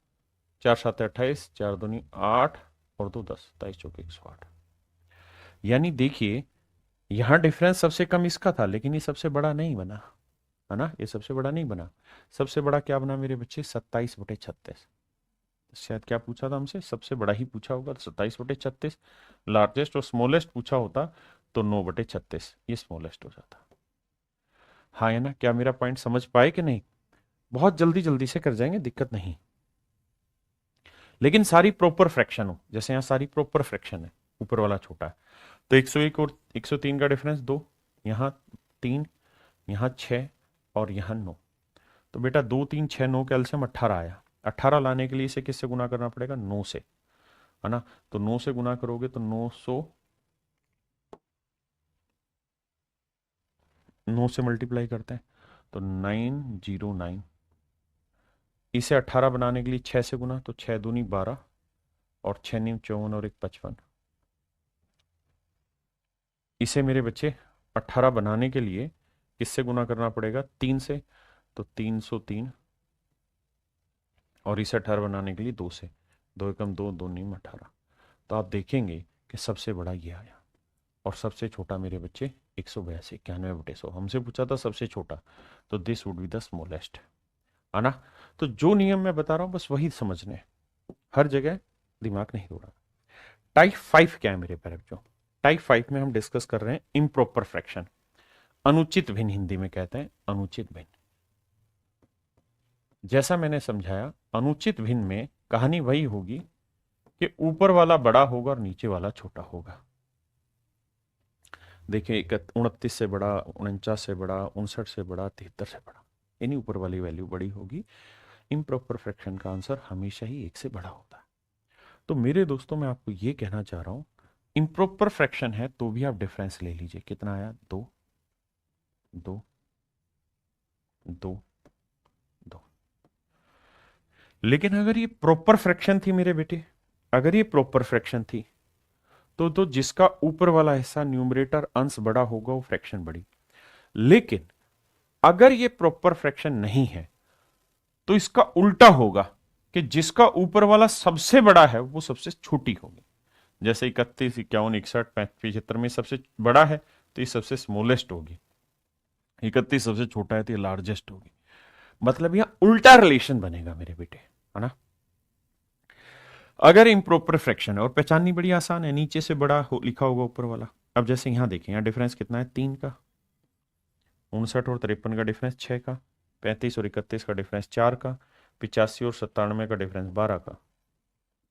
4 7 28, 4 दूनी 8 और 2 10, 27 चौक 108। यानी देखिए यहां डिफरेंस सबसे कम इसका था, लेकिन ये सबसे बड़ा नहीं बना, है ना। ये सबसे बड़ा नहीं बना। सबसे बड़ा क्या बना मेरे बच्चे, 27/36। शायद क्या पूछा था हमसे, सबसे बड़ा ही पूछा होगा, तो 27/36। लार्जेस्ट और स्मॉलेस्ट पूछा होता तो 9/36, ये स्मॉलेस्ट हो जाता। हाँ है ना। क्या मेरा पॉइंट समझ पाए कि नहीं? बहुत जल्दी जल्दी से कर जाएंगे, दिक्कत नहीं। लेकिन सारी प्रॉपर फ्रैक्शन हो, जैसे यहां सारी प्रॉपर फ्रैक्शन है, ऊपर वाला छोटा है, तो 101 और 103 का डिफरेंस 2, यहाँ 3, यहाँ 6 और यहाँ 9। तो बेटा 2 3 6 9 का एलसीएम 18 आया। 18 लाने के लिए इसे किससे गुना करना पड़ेगा? 9 से, है ना। तो 9 से गुना करोगे तो 9 से मल्टीप्लाई करते हैं तो 909। इसे 18 बनाने के लिए 6 से गुना, तो 6 दूनी 12 और 6 नीम 54 और 1 55। इसे मेरे बच्चे 18 बनाने के लिए किससे गुना करना पड़ेगा? 3 से, तो 303। और इसे 18 बनाने के लिए 2 से, 2 एकम 2, 2 नीम 18। तो आप देखेंगे कि सबसे बड़ा ये आया और सबसे छोटा मेरे बच्चे 182, 91/100। हमसे पूछा था सबसे छोटा, तो this would be the smallest, है ना। तो जो नियम मैं बता रहा हूं बस वही समझने, हर जगह दिमाग नहीं दौड़ा। टाइप 5 क्या है मेरे प्यारे बच्चों? टाइप 5 में हम डिस्कस कर रहे हैं इम्प्रॉपर फ्रैक्शन, अनुचित भिन्न, हिंदी में कहते हैं अनुचित भिन्न। जैसा मैंने समझाया, अनुचित भिन्न में कहानी वही होगी कि ऊपर वाला बड़ा होगा और नीचे वाला छोटा होगा। देखिए 29 से बड़ा, 49 से बड़ा, 59 से बड़ा, 73 से बड़ा, यानी ऊपर वाली वैल्यू बड़ी होगी। इम्प्रॉपर फ्रैक्शन का आंसर हमेशा ही 1 से बड़ा होता है। तो मेरे दोस्तों मैं आपको ये कहना चाह रहा हूं, इम्प्रॉपर फ्रैक्शन है तो भी आप डिफरेंस ले लीजिए। कितना आया? 2 2 2 2। लेकिन अगर ये प्रॉपर फ्रैक्शन थी मेरे बेटे, अगर ये प्रॉपर फ्रैक्शन थी तो जिसका ऊपर वाला हिस्सा न्यूमरेटर अंश बड़ा होगा वो फ्रैक्शन बड़ी। लेकिन अगर ये प्रॉपर फ्रैक्शन नहीं है तो इसका उल्टा होगा कि जिसका ऊपर वाला सबसे बड़ा है वो सबसे छोटी होगी। जैसे 31, 51, 61, 35, 75 में सबसे बड़ा है तो ये सबसे स्मॉलेस्ट होगी, 31 सबसे छोटा है तो ये लार्जेस्ट होगी। मतलब यहां उल्टा रिलेशन बनेगा मेरे बेटे, है ना। अगर इम्प्रॉपर फ्रैक्शन है, और पहचाननी बड़ी आसान है, नीचे से बड़ा लिखा होगा ऊपर वाला। अब जैसे यहां देखें, यहां डिफरेंस कितना है? 3 का। 59 और 53 का डिफरेंस 6 का। 35 और 31 का डिफरेंस 4 का। 85 और 97 का डिफरेंस 12 का।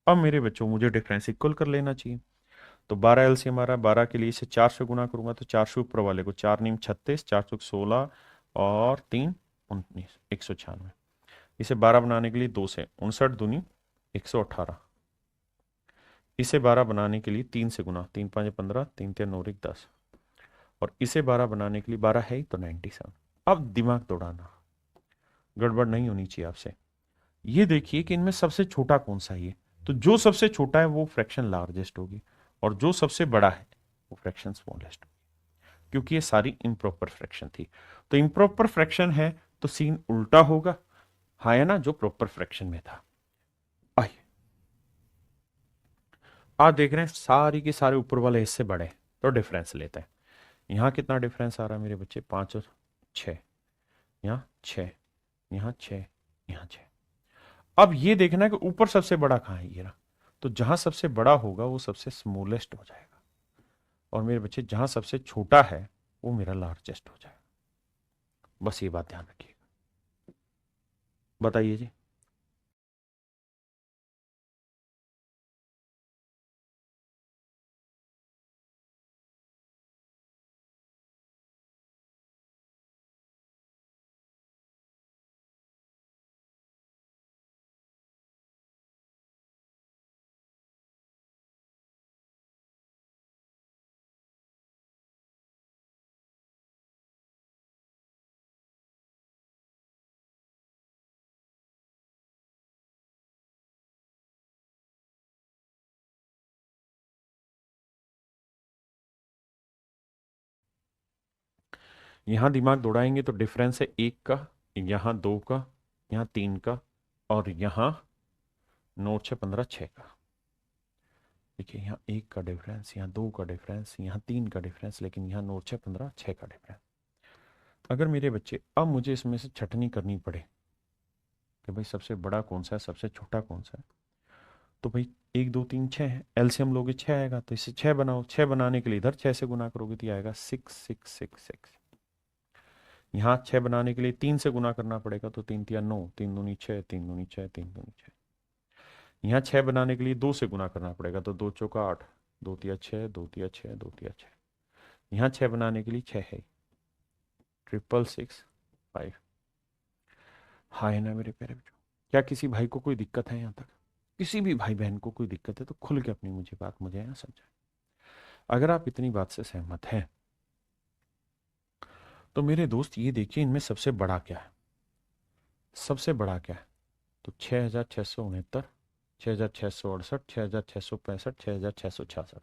अब मेरे बच्चों मुझे डिफरेंस इक्वल कर लेना चाहिए। तो 12 एलसीएम आ रहा है, 12 के लिए इसे 4 से गुना करूंगा तो 4 से ऊपर वाले को 4 नीम 36, 4 चौक 16 और 3 19, 196। इसे 12 बनाने के लिए 2 से, 59 दूनी 118। इसे 12 बनाने के लिए 3 से गुना, 3 5 15, 3 3 9 1 10। और इसे 12 बनाने के लिए 12 है ही तो 97। अब दिमाग दौड़ाना, गड़बड़ नहीं होनी चाहिए आपसे। ये देखिए कि इनमें सबसे छोटा कौन सा है ये, तो जो सबसे छोटा है वो फ्रैक्शन लार्जेस्ट होगी और जो सबसे बड़ा है वो फ्रैक्शन स्मॉलेस्ट होगी, क्योंकि ये सारी इम्प्रॉपर फ्रैक्शन थी। तो इम्प्रॉपर फ्रैक्शन है तो सीन उल्टा होगा, हाँ, है ना, जो प्रॉपर फ्रैक्शन में था। आइए आप देख रहे हैं सारी के सारे ऊपर वाले हिस्से बड़े, तो डिफरेंस लेते हैं। यहाँ कितना डिफरेंस आ रहा है मेरे बच्चे? 5 और 6। यहाँ 6, यहाँ 6, यहाँ 6। अब ये देखना है कि ऊपर सबसे बड़ा कहाँ है, ये रहा। तो जहां सबसे बड़ा होगा वो सबसे स्मॉलेस्ट हो जाएगा, और मेरे बच्चे जहां सबसे छोटा है वो मेरा लार्जेस्ट हो जाएगा। बस ये बात ध्यान रखिएगा। बताइए जी। यहां दिमाग दौड़ाएंगे तो डिफरेंस है 1 का, यहां 2 का, यहां 3 का, और यहां 9 6 15 6 का। देखिए यहाँ 1 का डिफरेंस, यहाँ 2 का डिफरेंस, यहाँ 3 का डिफरेंस, लेकिन यहाँ 9 6 15 6 का डिफरेंस। अगर मेरे बच्चे अब मुझे इसमें से छटनी करनी पड़े कि भाई सबसे बड़ा कौन सा है, सबसे छोटा कौन सा है, तो भाई 1 2 3 6 है, एलसीएम लोगे 6 आएगा, तो इसे 6 बनाओ। 6 बनाने के लिए इधर 6 से गुना करोगे तो ये आएगा 6 6 6 6। यहाँ 6 बनाने के लिए 3 से गुना करना पड़ेगा, तो 3 3 9, 3 दूनी 6, 3 दूनी 6, 3 दूनी 6। यहाँ 6 बनाने के लिए 2 से गुना करना पड़ेगा, तो 2 चौका 8, 2 तिया 6, 2 तिया 6, 2 तिया 6। यहाँ 6 बनाने के लिए 6 है, 666 5। हाँ है ना मेरे प्यारे बच्चों? क्या किसी भाई को कोई दिक्कत है यहाँ तक? किसी भी भाई बहन को कोई दिक्कत है तो खुल के अपनी मुझे बात मुझे यहाँ समझाए। अगर आप इतनी बात से सहमत हैं तो मेरे दोस्त ये देखिए इनमें सबसे बड़ा क्या है, सबसे बड़ा क्या है? तो 6,669, 6,668, 6,665, 6,666।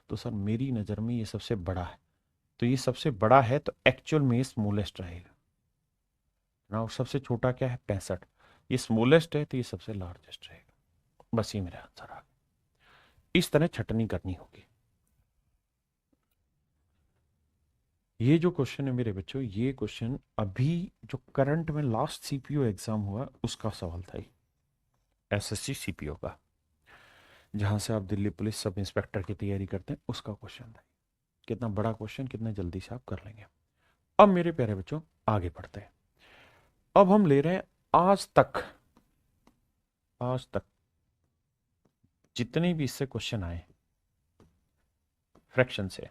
तो सर मेरी नज़र में ये सबसे बड़ा है। तो ये सबसे बड़ा है तो एक्चुअल में ये स्मॉलेस्ट रहेगा ना। और सबसे छोटा क्या है? 65। ये स्मॉलेस्ट है तो ये सबसे लार्जेस्ट रहेगा। बस ये मेरा आंसर आ गया। इस तरह छटनी करनी होगी। ये जो क्वेश्चन है मेरे बच्चों, ये क्वेश्चन अभी जो करंट में लास्ट सीपीओ एग्जाम हुआ उसका सवाल था, एसएससी सीपीओ का, जहां से आप दिल्ली पुलिस सब इंस्पेक्टर की तैयारी करते हैं, उसका क्वेश्चन था। कितना बड़ा क्वेश्चन, कितने जल्दी से आप कर लेंगे। अब मेरे प्यारे बच्चों आगे बढ़ते हैं। अब हम ले रहे हैं आज तक जितने भी इससे क्वेश्चन आए फ्रैक्शन से,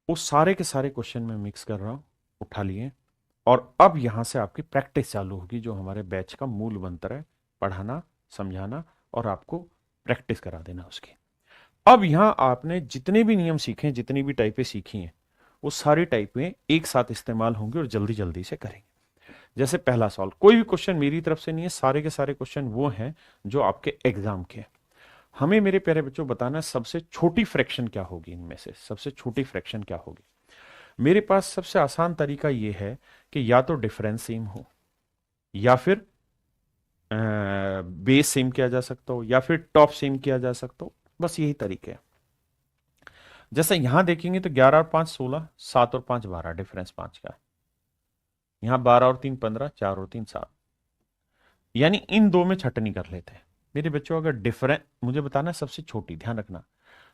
वो सारे के सारे क्वेश्चन में मिक्स कर रहा हूं, उठा लिए। और अब यहां से आपकी प्रैक्टिस चालू होगी, जो हमारे बैच का मूल मंत्र है, पढ़ाना, समझाना और आपको प्रैक्टिस करा देना उसकी। अब यहां आपने जितने भी नियम सीखे, जितनी भी टाइपें सीखी हैं, वो सारी टाइपें एक साथ इस्तेमाल होंगी और जल्दी जल्दी से करेंगे। जैसे पहला सवाल, कोई भी क्वेश्चन मेरी तरफ से नहीं है, सारे के सारे क्वेश्चन वो हैं जो आपके एग्जाम के हैं। हमें मेरे प्यारे बच्चों बताना है सबसे छोटी फ्रैक्शन क्या होगी, इनमें से सबसे छोटी फ्रैक्शन क्या होगी। मेरे पास सबसे आसान तरीका यह है कि या तो डिफरेंस सेम हो, या फिर बेस सेम किया जा सकता हो, या फिर टॉप सेम किया जा सकता हो। बस यही तरीके हैं। जैसे यहां देखेंगे तो 11 और 5 16, 7 और 5 12, डिफरेंस 5 का है। यहां 12 और 3 15, 4 और 3 7। यानी इन दो में छटनी कर लेते हैं मेरे बच्चों। अगर डिफरेंस मुझे बताना है सबसे छोटी, ध्यान रखना,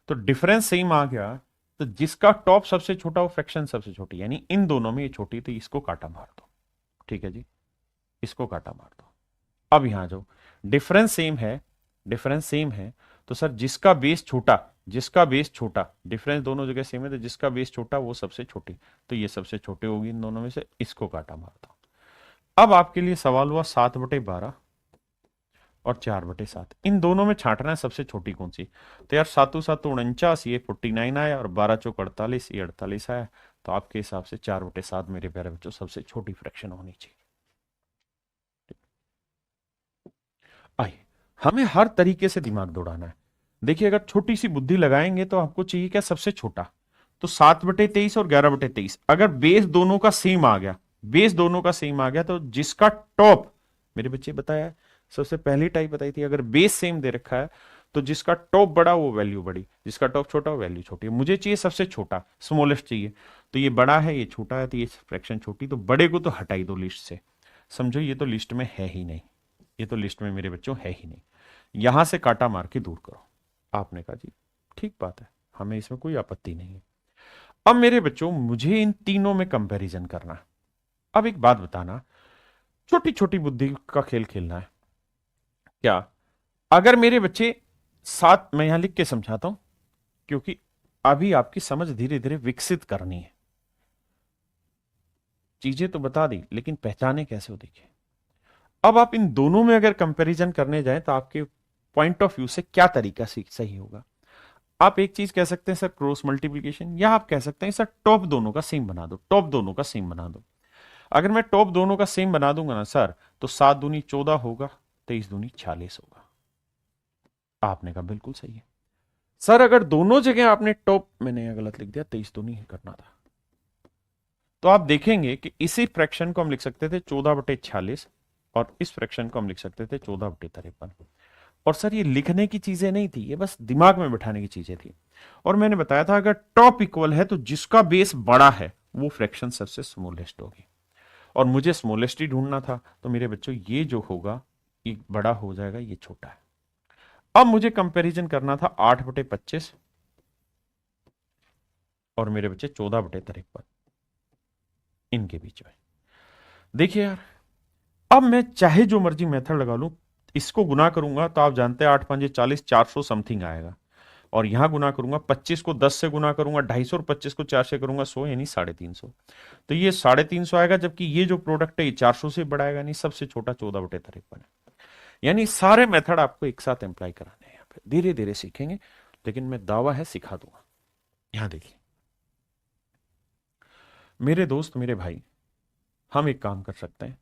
तो डिफरेंस सेम आ गया तो जिसका टॉप सबसे छोटा वो फ्रैक्शन सबसे छोटी, यानी इन दोनों में ये छोटी, तो इसको काटा मार दो। ठीक है जी, इसको काटा मार दो। अब यहां जाओ, डिफरेंस सेम है, डिफरेंस सेम है, तो सर जिसका बेस छोटा, जिसका बेस छोटा, डिफरेंस दोनों जगह सेम है तो जिसका बेस छोटा वो सबसे छोटी, तो ये सबसे छोटे होगी इन दोनों में से, इसको काटा मार दो। अब आपके लिए सवाल हुआ 7/12 और 4/7, इन दोनों में छांटना है सबसे छोटी कौन सी। तो यार 7 7 49, ये 49 आया, और 12 चौक 48, ये 48 आया। तो आपके हिसाब से 4/7 मेरे प्यारे बच्चों सबसे छोटी फ्रैक्शन होनी चाहिए। आइए, हमें हर तरीके से दिमाग दौड़ाना है। देखिए अगर छोटी सी बुद्धि लगाएंगे तो आपको चाहिए क्या? सबसे छोटा। तो 7/23 और 11/23, अगर बेस दोनों का सेम आ गया, बेस दोनों का सेम आ गया, तो जिसका टॉप, मेरे बच्चे बताया सबसे पहली टाइप बताई थी, अगर बेस सेम दे रखा है तो जिसका टॉप बड़ा वो वैल्यू बड़ी, जिसका टॉप छोटा वो वैल्यू छोटी। मुझे चाहिए सबसे छोटा, स्मॉलेस्ट चाहिए। तो ये बड़ा है, ये छोटा है, तो ये फ्रैक्शन छोटी, तो बड़े को तो हटाई दो लिस्ट से। समझो ये तो लिस्ट में है ही नहीं, ये तो लिस्ट में मेरे बच्चों है ही नहीं। यहां से काटा मार के दूर करो। आपने कहा जी ठीक बात है, हमें इसमें कोई आपत्ति नहीं है। अब मेरे बच्चों मुझे इन तीनों में कंपैरिजन करना है। अब एक बात बताना, छोटी छोटी बुद्धि का खेल खेलना है क्या? अगर मेरे बच्चे साथ, मैं यहां लिख के समझाता हूं क्योंकि अभी आपकी समझ धीरे धीरे विकसित करनी है। चीजें तो बता दी लेकिन पहचाने कैसे हो, देखिए। अब आप इन दोनों में अगर कंपैरिजन करने जाएं तो आपके पॉइंट ऑफ व्यू से क्या तरीका सही होगा? आप एक चीज कह सकते हैं सर क्रॉस मल्टीप्लीकेशन, या आप कह सकते हैं सर टॉप दोनों का सेम बना दो, टॉप दोनों का सेम बना दो। अगर मैं टॉप दोनों का सेम बना दूंगा ना सर, तो 7 दूनी 14 होगा, 23 दूनी 46 होगा। आपने कहा बिल्कुल सही है सर, अगर दोनों जगह आपने टॉप, मैंने यह गलत लिख दिया, 23 दूनी ही करना था। तो आप देखेंगे कि इसी फ्रैक्शन को हम लिख सकते थे 14/46, और इस फ्रैक्शन को हम लिख सकते थे 14/53। और सर ये लिखने की चीजें नहीं थी, ये बस दिमाग में बिठाने की चीजें थी। और मैंने बताया था अगर टॉप इक्वल है तो जिसका बेस बड़ा है वो फ्रैक्शन सबसे स्मॉलेस्ट होगी, और मुझे स्मॉलेस्ट ही ढूंढना था। तो मेरे बच्चों ये जो होगा ये बड़ा हो जाएगा, ये छोटा है। अब मुझे कंपैरिजन करना था 8/25 और मेरे बच्चे 14/53, इनके बीच में। देखिए यार, अब मैं चाहे जो मर्जी मेथड लगा लूं, इसको गुना करूंगा तो आप जानते हैं 8 5 40, 400 समथिंग आएगा। और यहां गुना करूंगा 25 को 10 से गुना करूंगा 250 और 25 को 4 से करूंगा 100 यानी 350। तो ये 350 आएगा, जबकि ये जो प्रोडक्ट है ये 400 से बड़ा आएगा, नहीं सबसे छोटा 14/53 है। यानी सारे मेथड आपको एक साथ एम्प्लाई कराने हैं, यहाँ पे धीरे धीरे सीखेंगे, लेकिन मैं दावा है सिखा दूंगा। यहां देखिए मेरे दोस्त मेरे भाई, हम एक काम कर सकते हैं,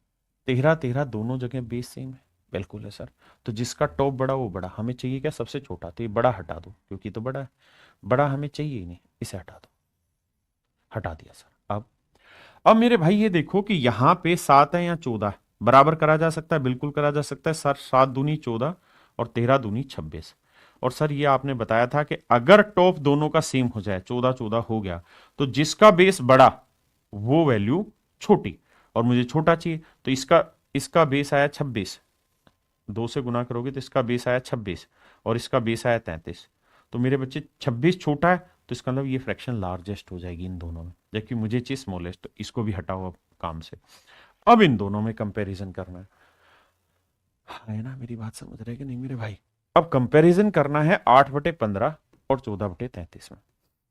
13 दोनों जगह बेस सेम है। बिल्कुल है सर। तो जिसका टॉप बड़ा वो बड़ा, हमें चाहिए क्या सबसे छोटा, तो ये बड़ा हटा दो क्योंकि तो बड़ा है, बड़ा हमें चाहिए ही नहीं, इसे हटा दो। हटा दिया सर। अब मेरे भाई ये देखो कि यहां पे 7 है या 14 है, बराबर करा जा सकता है, बिल्कुल करा जा सकता है सर। 7 दूनी 14 और 13 दूनी 26। और सर ये आपने बताया था कि अगर टॉप दोनों का सेम हो जाए, 14 14 हो गया, तो जिसका बेस बड़ा वो वैल्यू छोटी, और मुझे छोटा चाहिए, तो इसका इसका बेस आया 26, 2 से गुना करोगे तो इसका बेस आया 26 और इसका बेस आया 33। तो मेरे बच्चे 26 छोटा है, तो इसका मतलब ये फ्रैक्शन लार्जेस्ट हो जाएगी इन दोनों में, जबकि मुझे चाहिए स्मॉलेस्ट, तो इसको भी हटाओ अब काम से। अब इन दोनों में कंपैरिजन करना है ना, मेरी बात समझ रहे कि नहीं मेरे भाई? अब कंपैरिजन करना है 8/15 और 14/33 में।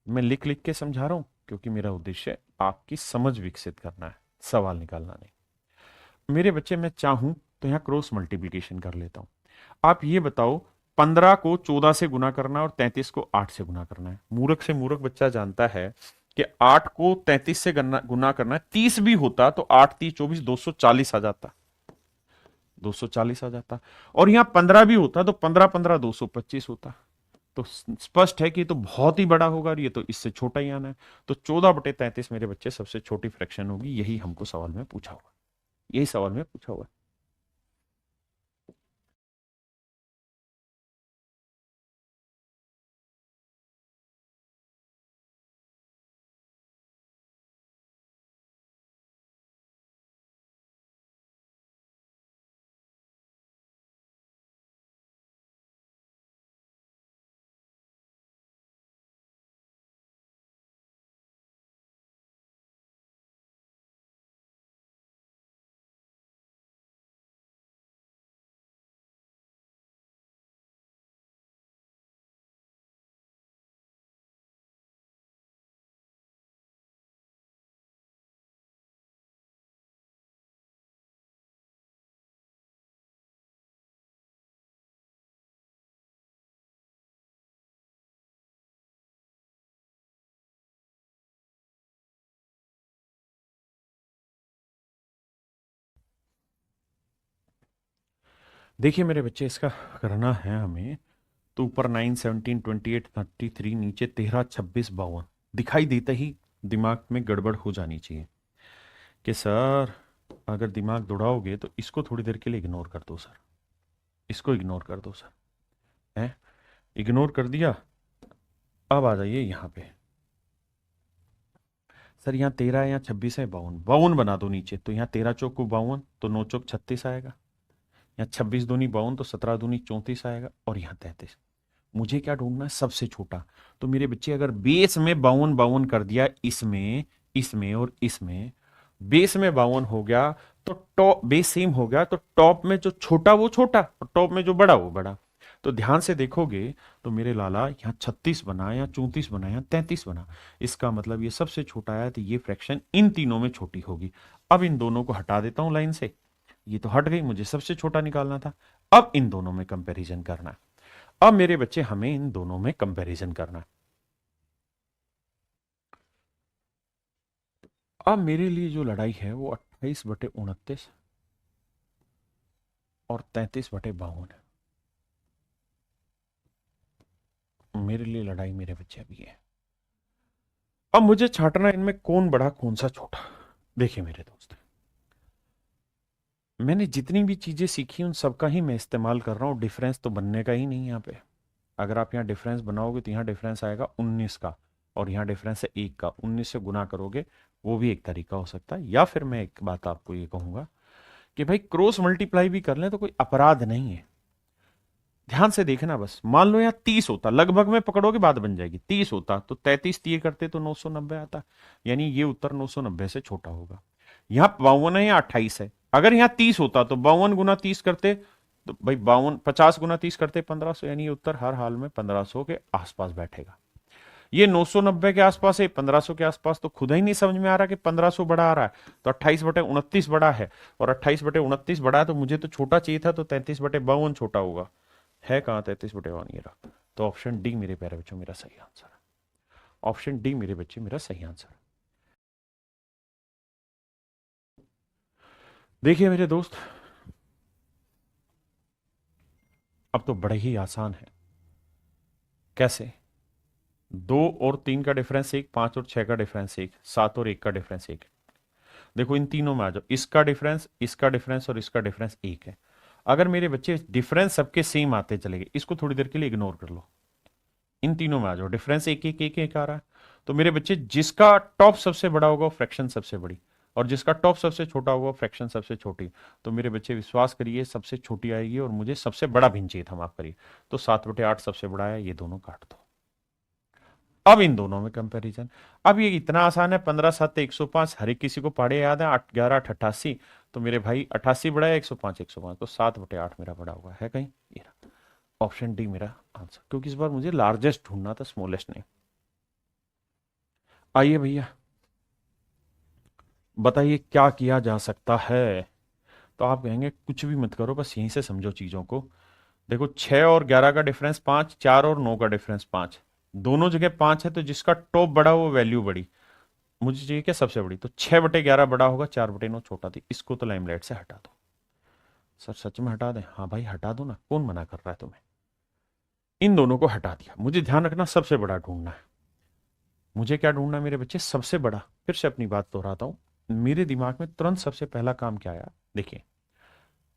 मैं लिख लिख के समझा रहा हूं क्योंकि मेरा उद्देश्य आपकी समझ विकसित करना है, सवाल निकालना नहीं। मेरे बच्चे मैं चाहूं तो यहां क्रॉस मल्टीप्लीकेशन कर लेता हूं। आप ये बताओ, 15 को 14 से गुना करना है और 33 को 8 से गुना करना है। मूर्ख से मूर्ख बच्चा जानता है कि 8 को 33 से गुना करना है, 30 भी होता तो 8 3 24 240 आ जाता, 240 आ जाता। और यहां 15 भी होता तो 15 15 225 होता। तो स्पष्ट है कि ये तो बहुत ही बड़ा होगा और ये तो इससे छोटा ही आना है। तो 14/33 मेरे बच्चे सबसे छोटी फ्रैक्शन होगी, यही हमको सवाल में पूछा हुआ, यही सवाल में पूछा हुआ है। देखिए मेरे बच्चे, इसका करना है हमें, तो ऊपर 9 17 28 33, नीचे 13 26 52 दिखाई देते ही दिमाग में गड़बड़ हो जानी चाहिए कि सर अगर दिमाग दौड़ाओगे तो इसको थोड़ी देर के लिए इग्नोर कर दो सर, इसको इग्नोर कर दो सर। है, इग्नोर कर दिया। अब आ जाइए यहाँ पे, सर यहाँ 13 है, यहाँ 26 है, 52 52 बना दो नीचे, तो यहाँ 13 चौक को 52, तो 9 चौक 36 आएगा। यहाँ 26 दूनी 52, तो 17 दूनी 34 आएगा, और यहाँ 33। मुझे क्या ढूंढना है, सबसे छोटा। तो मेरे बच्चे अगर बेस में 52 52 कर दिया, इसमें इसमें और इसमें, बेस में 52 हो गया तो टॉप, बेस सेम हो गया तो टॉप में जो छोटा वो छोटा और टॉप में जो बड़ा वो बड़ा। तो ध्यान से देखोगे तो मेरे लाला यहाँ 36 बना, यहाँ 34 बना, यहाँ 33 बना। इसका मतलब ये सबसे छोटा है, तो ये फ्रैक्शन इन तीनों में छोटी होगी। अब इन दोनों को हटा देता हूं लाइन से, ये तो हट गई, मुझे सबसे छोटा निकालना था। अब इन दोनों में कंपैरिजन करना है। अब मेरे बच्चे हमें इन दोनों में कंपैरिजन करना है। अब मेरे लिए जो लड़ाई है वो 28/29 और 33/52 है। मेरे लिए लड़ाई मेरे बच्चे अभी है। अब मुझे छांटना इनमें कौन बड़ा कौन सा छोटा। देखिए मेरे दोस्त, मैंने जितनी भी चीजें सीखी उन सबका ही मैं इस्तेमाल कर रहा हूं, डिफरेंस तो बनने का ही नहीं यहाँ पे। अगर आप यहाँ डिफरेंस बनाओगे तो यहाँ डिफरेंस आएगा 19 का, और यहाँ डिफरेंस है 1 का, 19 से गुना करोगे, वो भी एक तरीका हो सकता है। या फिर मैं एक बात आपको ये कहूंगा कि भाई क्रॉस मल्टीप्लाई भी कर लें तो कोई अपराध नहीं है। ध्यान से देखना, बस मान लो यहाँ 30 होता, लगभग में पकड़ोगे बात बन जाएगी, 30 होता तो 33 दिए करते तो 990 आता, यानी ये उत्तर 990 से छोटा होगा। यहाँ 52 है या 28 है, अगर यहाँ 30 होता तो 52 गुना 30 करते तो भाई 52 50 गुना 30 करते 1500, यानी उत्तर हर हाल में 1500 के आसपास बैठेगा। ये 990 के आसपास है, 1500 के आसपास, तो खुद ही नहीं समझ में आ रहा कि 1500 बड़ा आ रहा है, तो 28/29 बड़ा है, और 28/29 बड़ा है तो मुझे तो छोटा चाहिए था, तो 33/52 छोटा होगा। है कहाँ 33/52? ये रहा। तो ऑप्शन डी मेरे प्यारे बच्चों मेरा सही आंसर है। ऑप्शन डी मेरे बच्चे मेरा सही आंसर है। देखिए मेरे दोस्त, अब तो बड़े ही आसान है। कैसे? 2 और 3 का डिफरेंस एक, 5 और 6 का डिफरेंस एक, 7 और 1 का डिफरेंस एक। देखो इन तीनों में आ जाओ, इसका डिफरेंस, इसका डिफरेंस और इसका डिफरेंस एक है। अगर मेरे बच्चे डिफरेंस सबके सेम आते चले गए, इसको थोड़ी देर के लिए इग्नोर कर लो, इन तीनों में आ जाओ, डिफरेंस एक एक एक एक आ रहा है, तो मेरे बच्चे जिसका टॉप सबसे बड़ा होगा फ्रैक्शन सबसे बड़ी, और जिसका टॉप सबसे छोटा होगा फ्रैक्शन सबसे छोटी। तो मेरे बच्चे विश्वास करिए सबसे छोटी आएगी, और मुझे सबसे बड़ा भिन्न चाहिए था, माफ करिए। तो 7/8 सबसे बड़ा है, ये दोनों काट दो। अब इन दोनों में कंपैरिजन। अब ये इतना आसान है, 15×7 = 105, हर एक किसी को पढ़े याद है, 8×11 = 88। तो मेरे भाई 88 बड़ा है, 105 तो 7/8 मेरा बड़ा हुआ है कहीं, ये रहा। ऑप्शन डी मेरा आंसर, क्योंकि इस बार मुझे लार्जेस्ट ढूंढना था, स्मॉलेस्ट नहीं। आइए भैया, बताइए क्या किया जा सकता है। तो आप कहेंगे कुछ भी मत करो, बस यहीं से समझो चीजों को। देखो 6 और 11 का डिफरेंस 5, 4 और 9 का डिफरेंस 5, दोनों जगह 5 है, तो जिसका टॉप बड़ा वो वैल्यू बड़ी। मुझे चाहिए क्या सबसे बड़ी, तो 6/11 बड़ा होगा, 4/9 छोटा थी। इसको तो लाइमलाइट से हटा दो। सर सच में हटा दें? हाँ भाई हटा दो ना, कौन मना कर रहा है तुम्हें। इन दोनों को हटा दिया, मुझे ध्यान रखना सबसे बड़ा ढूंढना है। मुझे क्या ढूंढना है मेरे बच्चे, सबसे बड़ा। फिर से अपनी बात दोहराता हूं, मेरे दिमाग में तुरंत सबसे पहला काम क्या आया, देखिए।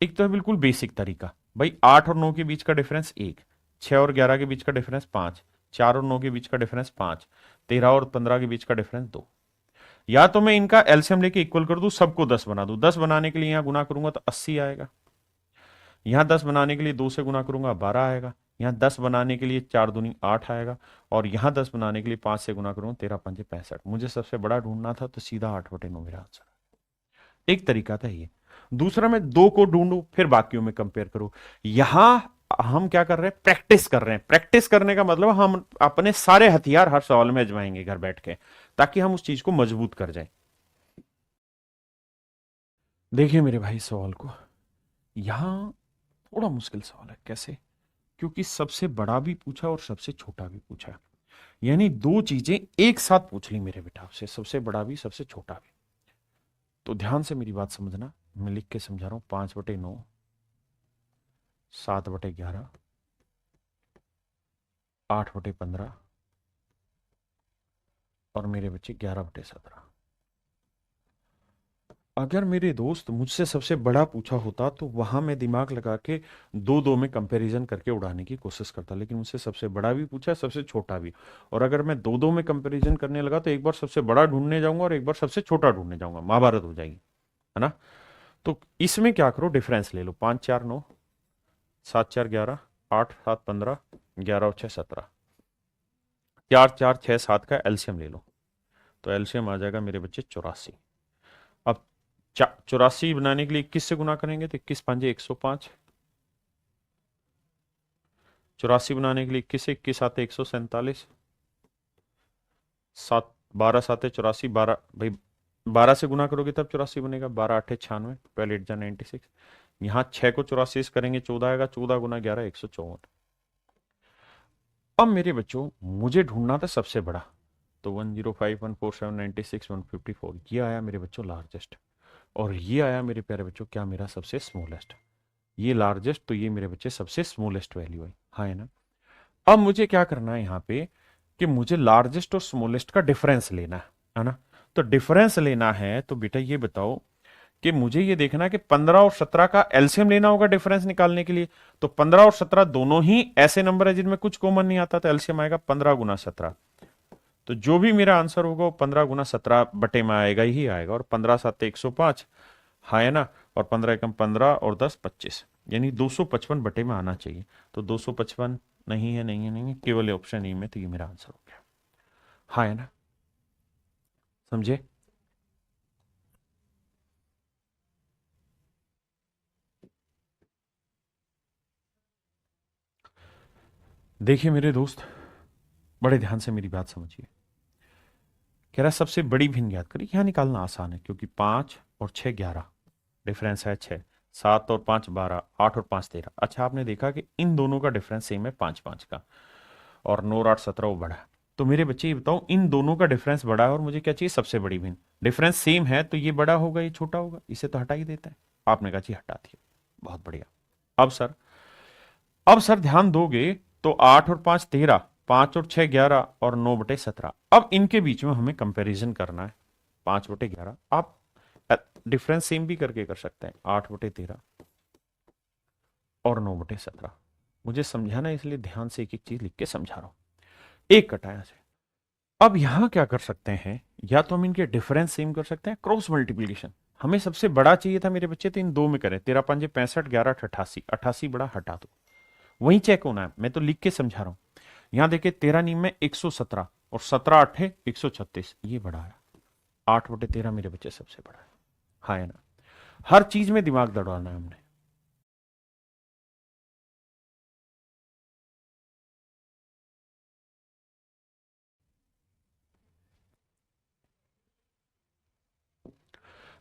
एक तो है बिल्कुल बेसिक तरीका, भाई 8 और 9 के बीच का डिफरेंस एक, 6 और 11 के बीच का डिफरेंस 5, 4 और 9 के बीच का डिफरेंस 5, 13 और 15 के बीच का डिफरेंस 2। या तो मैं इनका एलसीएम लेके इक्वल कर दूं, सबको 10 बना दूं। 10 बनाने के लिए यहां गुना करूंगा तो 80 आएगा। यहां 10 बनाने के लिए 2 से गुना करूंगा 12 आएगा। यहां 10 बनाने के लिए 4 दूनी 8 आएगा। और यहां 10 बनाने के लिए 5 से गुना करूंगा, 13×5 = 65। मुझे सबसे बड़ा ढूंढना था, तो सीधा 8/9 मेरा आंसर। एक तरीका था ये। दूसरा, मैं 2 को ढूंढूं फिर बाकियों में कंपेयर करूं। यहां हम क्या कर रहे हैं, प्रैक्टिस कर रहे हैं। प्रैक्टिस करने का मतलब हम अपने सारे हथियार हर सवाल में आजमाएंगे घर बैठ के, ताकि हम उस चीज को मजबूत कर जाए। देखिए मेरे भाई सवाल को, यहां थोड़ा मुश्किल सवाल है। कैसे? क्योंकि सबसे बड़ा भी पूछा और सबसे छोटा भी पूछा, यानी दो चीजें एक साथ पूछ ली मेरे बेटा आपसे, सबसे बड़ा भी सबसे छोटा भी। तो ध्यान से मेरी बात समझना, मैं लिख के समझा रहा हूं। 5/9, 7/11, 8/15, और मेरे बच्चे 11/17। अगर मेरे दोस्त मुझसे सबसे बड़ा पूछा होता तो वहां मैं दिमाग लगा के दो दो में कंपैरिजन करके उड़ाने की कोशिश करता, लेकिन मुझसे सबसे बड़ा भी पूछा, सबसे छोटा भी। और अगर मैं दो दो में कंपैरिजन करने लगा तो एक बार सबसे बड़ा ढूंढने जाऊंगा और एक बार सबसे छोटा ढूंढने जाऊंगा, महाभारत हो जाएगी, है ना। तो इसमें क्या करो, डिफरेंस ले लो। 5×4 = 9, 7×4 = 11, 8×7 = 15, 11×6 = 17, 4×4 = 6, 7 का एलसीएम ले लो। तो एलसीएम आ जाएगा मेरे बच्चे 84। अब 84 बनाने के लिए 21 से गुना करेंगे तो 21×5 = 105। 84 बनाने के लिए 21 से 21 = 147। 7 12×7 = 84, 12 भाई 12 से गुना करोगे तब 84 बनेगा। 12×8 = 96, 12×8 = 96। यहाँ 6 को 84 से करेंगे 14 आएगा, 14×11 = 154। अब मेरे बच्चों मुझे ढूंढना था सबसे बड़ा, तो 105, 147, 96, 154 ये आया मेरे बच्चों लार्जेस्ट। और ये आया मेरे प्यारे बच्चों क्या, मेरा सबसे स्मॉलेस्ट। ये लार्जेस्ट, तो ये मेरे बच्चे सबसे स्मॉलेस्ट वैल्यू है, हाँ है ना। अब मुझे क्या करना है यहाँ पे, कि मुझे लार्जेस्ट और स्मॉलेस्ट का डिफरेंस लेना है ना। तो डिफरेंस लेना है तो बेटा ये बताओ कि मुझे ये देखना है कि 15 और 17 का एलसीएम लेना होगा डिफरेंस निकालने के लिए। तो 15 और 17 दोनों ही ऐसे नंबर है जिनमें कुछ कॉमन नहीं आता, तो एलसीएम आएगा 15×17। तो जो भी मेरा आंसर होगा वो 15×17 बटे में आएगा ही आएगा। और 15×7 = 105, हाँ है ना। और 15×1 = 15 और 10 = 25, यानी 255 बटे में आना चाहिए। तो 255 नहीं है, नहीं है, नहीं है, केवल ऑप्शन ई में, तो ये मेरा आंसर हो गया, हाँ है ना। समझे? देखिए मेरे दोस्त, बड़े ध्यान से मेरी बात समझिए। कह रहा सबसे बड़ी भिन्न ज्ञात करिए। यहाँ निकालना आसान है क्योंकि 5 और 6 11, डिफरेंस है 6। 7 और 5 12, 8 और 5 13। अच्छा, आपने देखा कि इन दोनों का डिफरेंस सेम है 5 5 का, और 9 और 8 17 वो बड़ा है। तो मेरे बच्चे ये बताओ, इन दोनों का डिफरेंस बड़ा है और मुझे क्या चाहिए? सबसे बड़ी भिन्न। डिफरेंस सेम है तो ये बड़ा होगा ये छोटा होगा, इसे तो हटा ही देता है। आपने कहा जी हटा दिया, बहुत बढ़िया। अब सर ध्यान दोगे तो 8 और 5 13, 5 और 6 11 और 9/17। अब इनके बीच में हमें कंपैरिजन करना है। 5/11 आप डिफरेंस सेम भी करके कर सकते हैं, 8/13 और 9/17। मुझे समझाना, इसलिए ध्यान से एक एक चीज लिख के समझा रहा हूं। एक कटाया से अब यहां क्या कर सकते हैं, या तो हम इनके डिफरेंस सेम कर सकते हैं, क्रॉस मल्टीप्लीकेशन। हमें सबसे बड़ा चाहिए था मेरे बच्चे, तो इन दो में करें। 13 5 65, 11 88, 88 बड़ा हटा दो। वही चेक होना है, मैं तो लिख के समझा रहा हूं। यहां देखिए 13 नीम में 117 और 17 8 136, ये बड़ा है। 8/13 मेरे बच्चे सबसे बड़ा है। हाँ है ना? हर चीज में दिमाग दौड़ाना है हमने।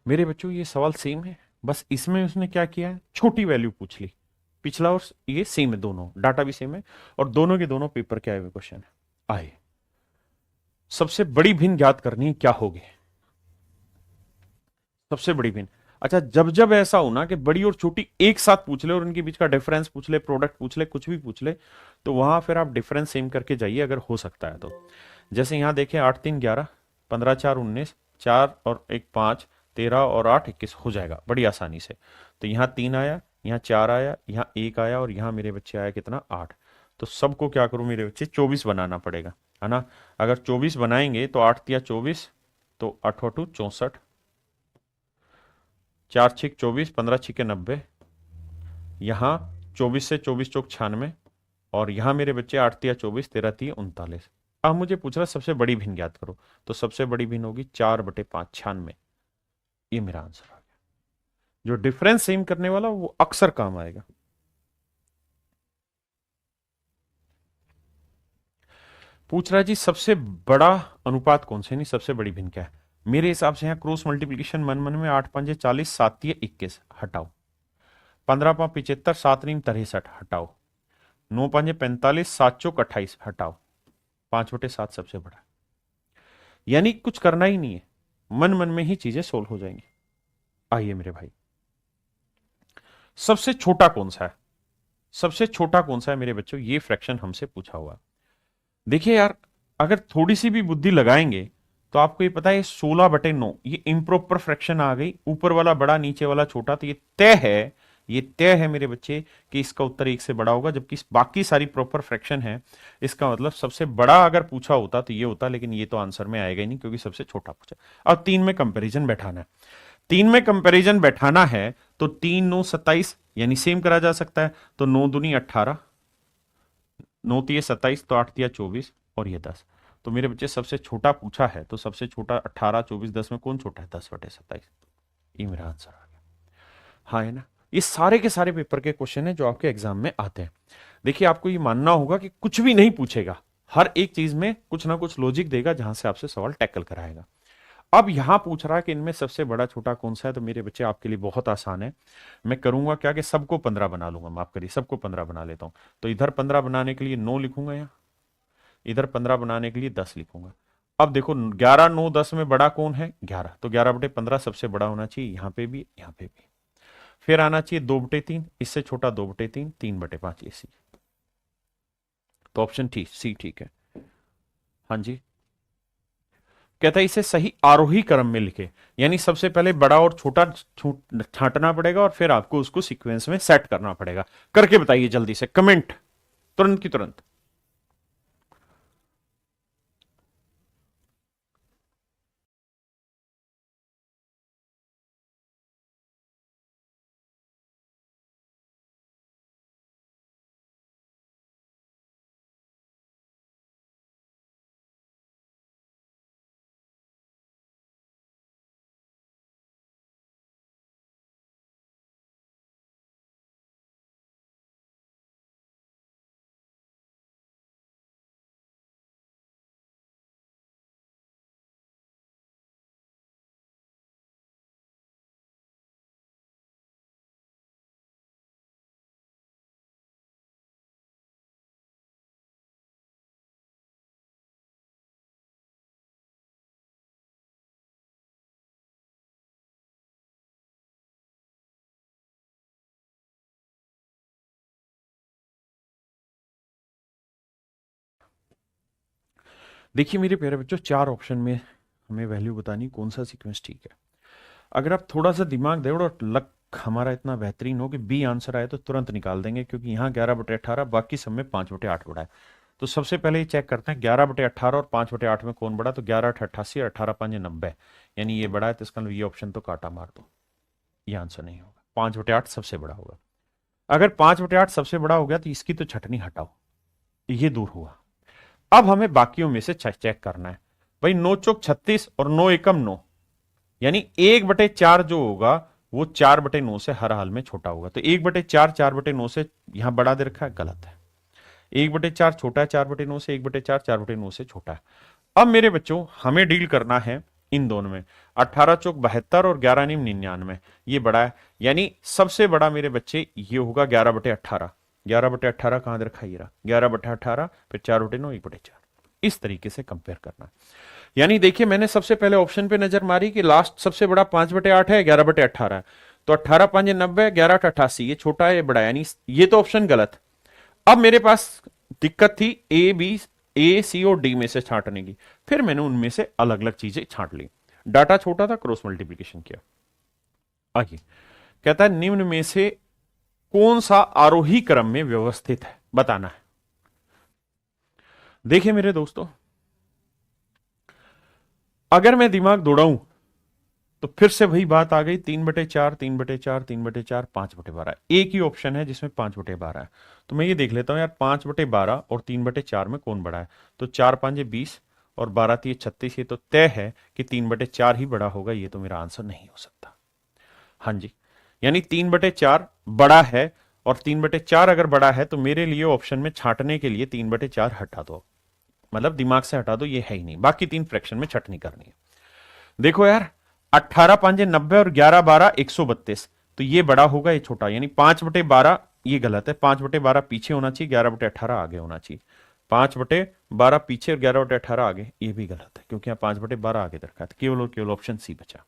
मेरे बच्चों ये सवाल सेम है, बस इसमें उसने क्या किया है, छोटी वैल्यू पूछ ली। पिछला और ये सेम है, दोनों डाटा भी सेम है, और दोनों के दोनों पेपर के आए हुए क्वेश्चन है। आए, सबसे बड़ी भिन्न ज्ञात करनी है, क्या होगी सबसे बड़ी भिन्न? अच्छा, जब जब ऐसा हो ना कि बड़ी और छोटी एक साथ पूछ ले और उनके बीच का डिफरेंस पूछ ले, प्रोडक्ट पूछ ले, कुछ भी पूछ ले, तो वहां फिर आप डिफरेंस सेम करके जाइए अगर हो सकता है तो। जैसे यहां देखें, 8 3 11, 15 4 19, 4 और 1 5, 13 और 8 21 हो जाएगा बड़ी आसानी से। तो यहाँ 3 आया, यहाँ 4 आया, यहाँ 1 आया, और यहाँ मेरे बच्चे आया कितना? 8। तो सबको क्या करूं मेरे बच्चे? 24 बनाना पड़ेगा, है ना? अगर 24 बनाएंगे तो 8 तिया 24, तो 8 8 64, 4 6 24, 15 6 90, यहाँ 24 से 24 चौक 96, और यहाँ मेरे बच्चे 8 तिया 24, 13 3 39। अब मुझे पूछ रहा सबसे बड़ी भिन्न ज्ञात करो, तो सबसे बड़ी भिन्न होगी 4/5 96। ये मेरा आंसर आ गया। जो डिफरेंस सेम करने वाला वो अक्सर काम आएगा। पूछ रहा है जी सबसे बड़ा अनुपात कौन से, नहीं सबसे बड़ी भिन्न क्या है? मेरे हिसाब से यहाँ क्रॉस मल्टीप्लीकेशन मन मन में, 8 5 40, 7 तिया 21 हटाओ, 15 5 75, 7 3 63 हटाओ, 9 5 45, 7 चौक 28 हटाओ, 5/7 सबसे बड़ा। यानी कुछ करना ही नहीं है, मन मन में ही चीजें सोल्व हो जाएंगी। आइए मेरे भाई, सबसे छोटा कौन सा है? सबसे छोटा कौन सा है मेरे बच्चों? ये फ्रैक्शन हमसे पूछा हुआ। देखिए यार, अगर थोड़ी सी भी बुद्धि लगाएंगे तो आपको ये पता है 16/9, ये इम्प्रॉपर फ्रैक्शन आ गई। ऊपर वाला बड़ा, नीचे वाला छोटा, तो ये तय है, ये तय है मेरे बच्चे कि इसका उत्तर एक से बड़ा होगा, जबकि बाकी सारी प्रॉपर फ्रैक्शन है। इसका मतलब सबसे बड़ा अगर पूछा होता तो ये होता, लेकिन ये तो आंसर में आएगा ही नहीं क्योंकि सबसे छोटा पूछा। अब 3 में कंपैरिजन बैठाना है। 3 में कंपैरिजन बैठाना है तो 3 9 27, यानी सेम करा जा सकता है। तो 9 दूनी 18, 9 तिये 27, तो 8 तिया 24, और ये 10। तो मेरे बच्चे सबसे छोटा पूछा है, तो सबसे छोटा 18 24 10 में कौन छोटा है? 10/27। ये मेरा आंसर आ गया। हाँ है ना? ये सारे के सारे पेपर के क्वेश्चन है जो आपके एग्जाम में आते हैं। देखिए, आपको ये मानना होगा कि कुछ भी नहीं पूछेगा, हर एक चीज में कुछ ना कुछ लॉजिक देगा जहां से आपसे सवाल टैकल कराएगा। अब यहां पूछ रहा है कि इनमें सबसे बड़ा छोटा कौन सा है, तो मेरे बच्चे आपके लिए बहुत आसान है। मैं करूंगा क्या कि सबको 15 बना लूंगा, माफ करिए सबको 15 बना लेता हूं। तो इधर 15 बनाने के लिए 9 लिखूंगा, यहाँ इधर 15 बनाने के लिए 10 लिखूंगा। अब देखो 11 9 10 में बड़ा कौन है? 11, तो 11/15 सबसे बड़ा होना चाहिए, यहां पे भी यहां पे भी। फिर आना चाहिए 2/3, इससे छोटा 2/3, 3/5 ये सी। तो ऑप्शन ठीक, सी ठीक है। हाँ जी, कहता है इसे सही आरोही क्रम में लिखे, यानी सबसे पहले बड़ा और छोटा छांटना पड़ेगा और फिर आपको उसको सीक्वेंस में सेट करना पड़ेगा। करके बताइए जल्दी से, कमेंट तुरंत की तुरंत। देखिए मेरे प्यारे बच्चों, चार ऑप्शन में हमें वैल्यू बतानी, कौन सा सीक्वेंस ठीक है। अगर आप थोड़ा सा दिमाग दे और लक हमारा इतना बेहतरीन हो कि बी आंसर आए तो तुरंत निकाल देंगे, क्योंकि यहाँ 11/18, बाकी सब में 5/8 बड़ा है। तो सबसे पहले ये चेक करते हैं 11/18 और 5/8 में कौन बड़ा। तो 11/8 88 और 18×5 = 90, यानी ये बड़ा है, तो इसका मतलब ये ऑप्शन तो काटा मार दो, ये आंसर नहीं होगा। 5/8 सबसे बड़ा होगा। अगर 5/8 सबसे बड़ा हो गया तो इसकी तो छटनी हटाओ, ये दूर हुआ। अब हमें बाकियों में से चेक करना है भाई। 9×4 = 36 और 9×1 = 9, यानी 1/4 जो होगा वो 4/9 से हर हाल में छोटा होगा। तो 1/4 4/9 से यहां बड़ा दे रखा है, गलत है। 1/4 छोटा है 4/9 से, 1/4 4/9 से छोटा है। अब मेरे बच्चों हमें डील करना है इन दोनों में। 18×4 = 72 और 11×9 = 99, ये बड़ा है, यानी सबसे बड़ा मेरे बच्चे ये होगा 11/18। 11/18 कहां दे रखा है, 11/18, फिर 4/9, 1/4। इस तरीके से कंपेयर करना। यानी देखिए मैंने सबसे पहले ऑप्शन पे नजर मारी कि लास्ट सबसे बड़ा 5/8 है, 11/18 है। तो 18×5 = 90, 11×8 = 88, ये छोटा है ये बड़ा है, यानी ये तो ऑप्शन गलत। अब मेरे पास दिक्कत थी ए बी, ए सी और डी में से छांटने की। फिर मैंने उनमें से अलग अलग चीजें छांट ली, डाटा छोटा था, क्रॉस मल्टीप्लीकेशन किया। आगे कहता है निम्न में से कौन सा आरोही क्रम में व्यवस्थित है, बताना है। देखिए मेरे दोस्तों, अगर मैं दिमाग दौड़ाऊं तो फिर से वही बात आ गई, 3/4 3/4 3/4 5/12। एक ही ऑप्शन है जिसमें 5/12 है। तो मैं ये देख लेता हूं यार, 5/12 और 3/4 में कौन बड़ा है। तो 4×5 = 20 और 12×3 = 36। ये तो तय है कि 3/4 ही बड़ा होगा, ये तो मेरा आंसर नहीं हो सकता। हाँ जी, यानी 3/4 बड़ा है, और 3/4 अगर बड़ा है तो मेरे लिए ऑप्शन में छांटने के लिए 3/4 हटा दो, मतलब दिमाग से हटा दो, ये है ही नहीं। बाकी तीन फ्रैक्शन में छटनी करनी है। देखो यार, 18×5 = 90 और 11×12 = 132। तो ये बड़ा होगा, ये छोटा, यानी 5/12 ये गलत है। 5/12 पीछे होना चाहिए, 11/18 आगे होना चाहिए। 5/12 पीछे और 11/18 आगे, ये भी गलत है, क्योंकि यहाँ 5/12 आगे रखा है। तो केवल और केवल ऑप्शन सी बचा।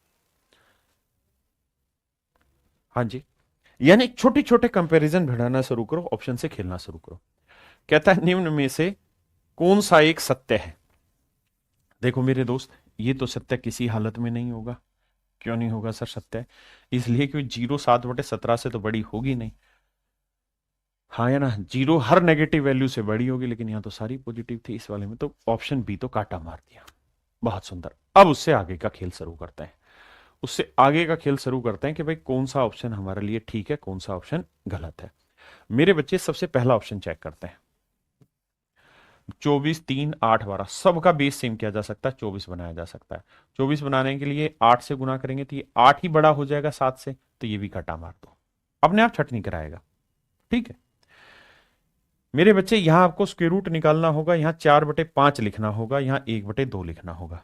हाँ जी, यानी छोटे छोटे कंपैरिजन बढ़ाना शुरू करो, ऑप्शन से खेलना शुरू करो। कहता है निम्न में से कौन सा एक सत्य है। देखो मेरे दोस्त, ये तो सत्य किसी हालत में नहीं होगा। क्यों नहीं होगा सर सत्य? इसलिए क्योंकि 0 7/17 से तो बड़ी होगी नहीं। हाँ या ना, 0 हर नेगेटिव वैल्यू से बड़ी होगी, लेकिन यहां तो सारी पॉजिटिव थी इस वाले में, तो ऑप्शन बी तो काटा मार दिया। बहुत सुंदर। अब उससे आगे का खेल शुरू करते हैं। उससे आगे का खेल शुरू करते हैं कि भाई कौन सा ऑप्शन हमारे लिए ठीक है, कौन सा ऑप्शन गलत है। मेरे बच्चे सबसे पहला ऑप्शन चेक करते हैं। 24 3 8 12 सबका बेस सेम किया जा सकता है, 24 बनाया जा सकता है। 24 बनाने के लिए 8 से गुना करेंगे तो ये 8 ही बड़ा हो जाएगा 7 से, तो ये भी काटा मार दो, अपने आप छट नहीं कराएगा। ठीक है मेरे बच्चे, यहां आपको स्क्वायर रूट निकालना होगा, यहां 4/5 लिखना होगा, यहां 1/2 लिखना होगा,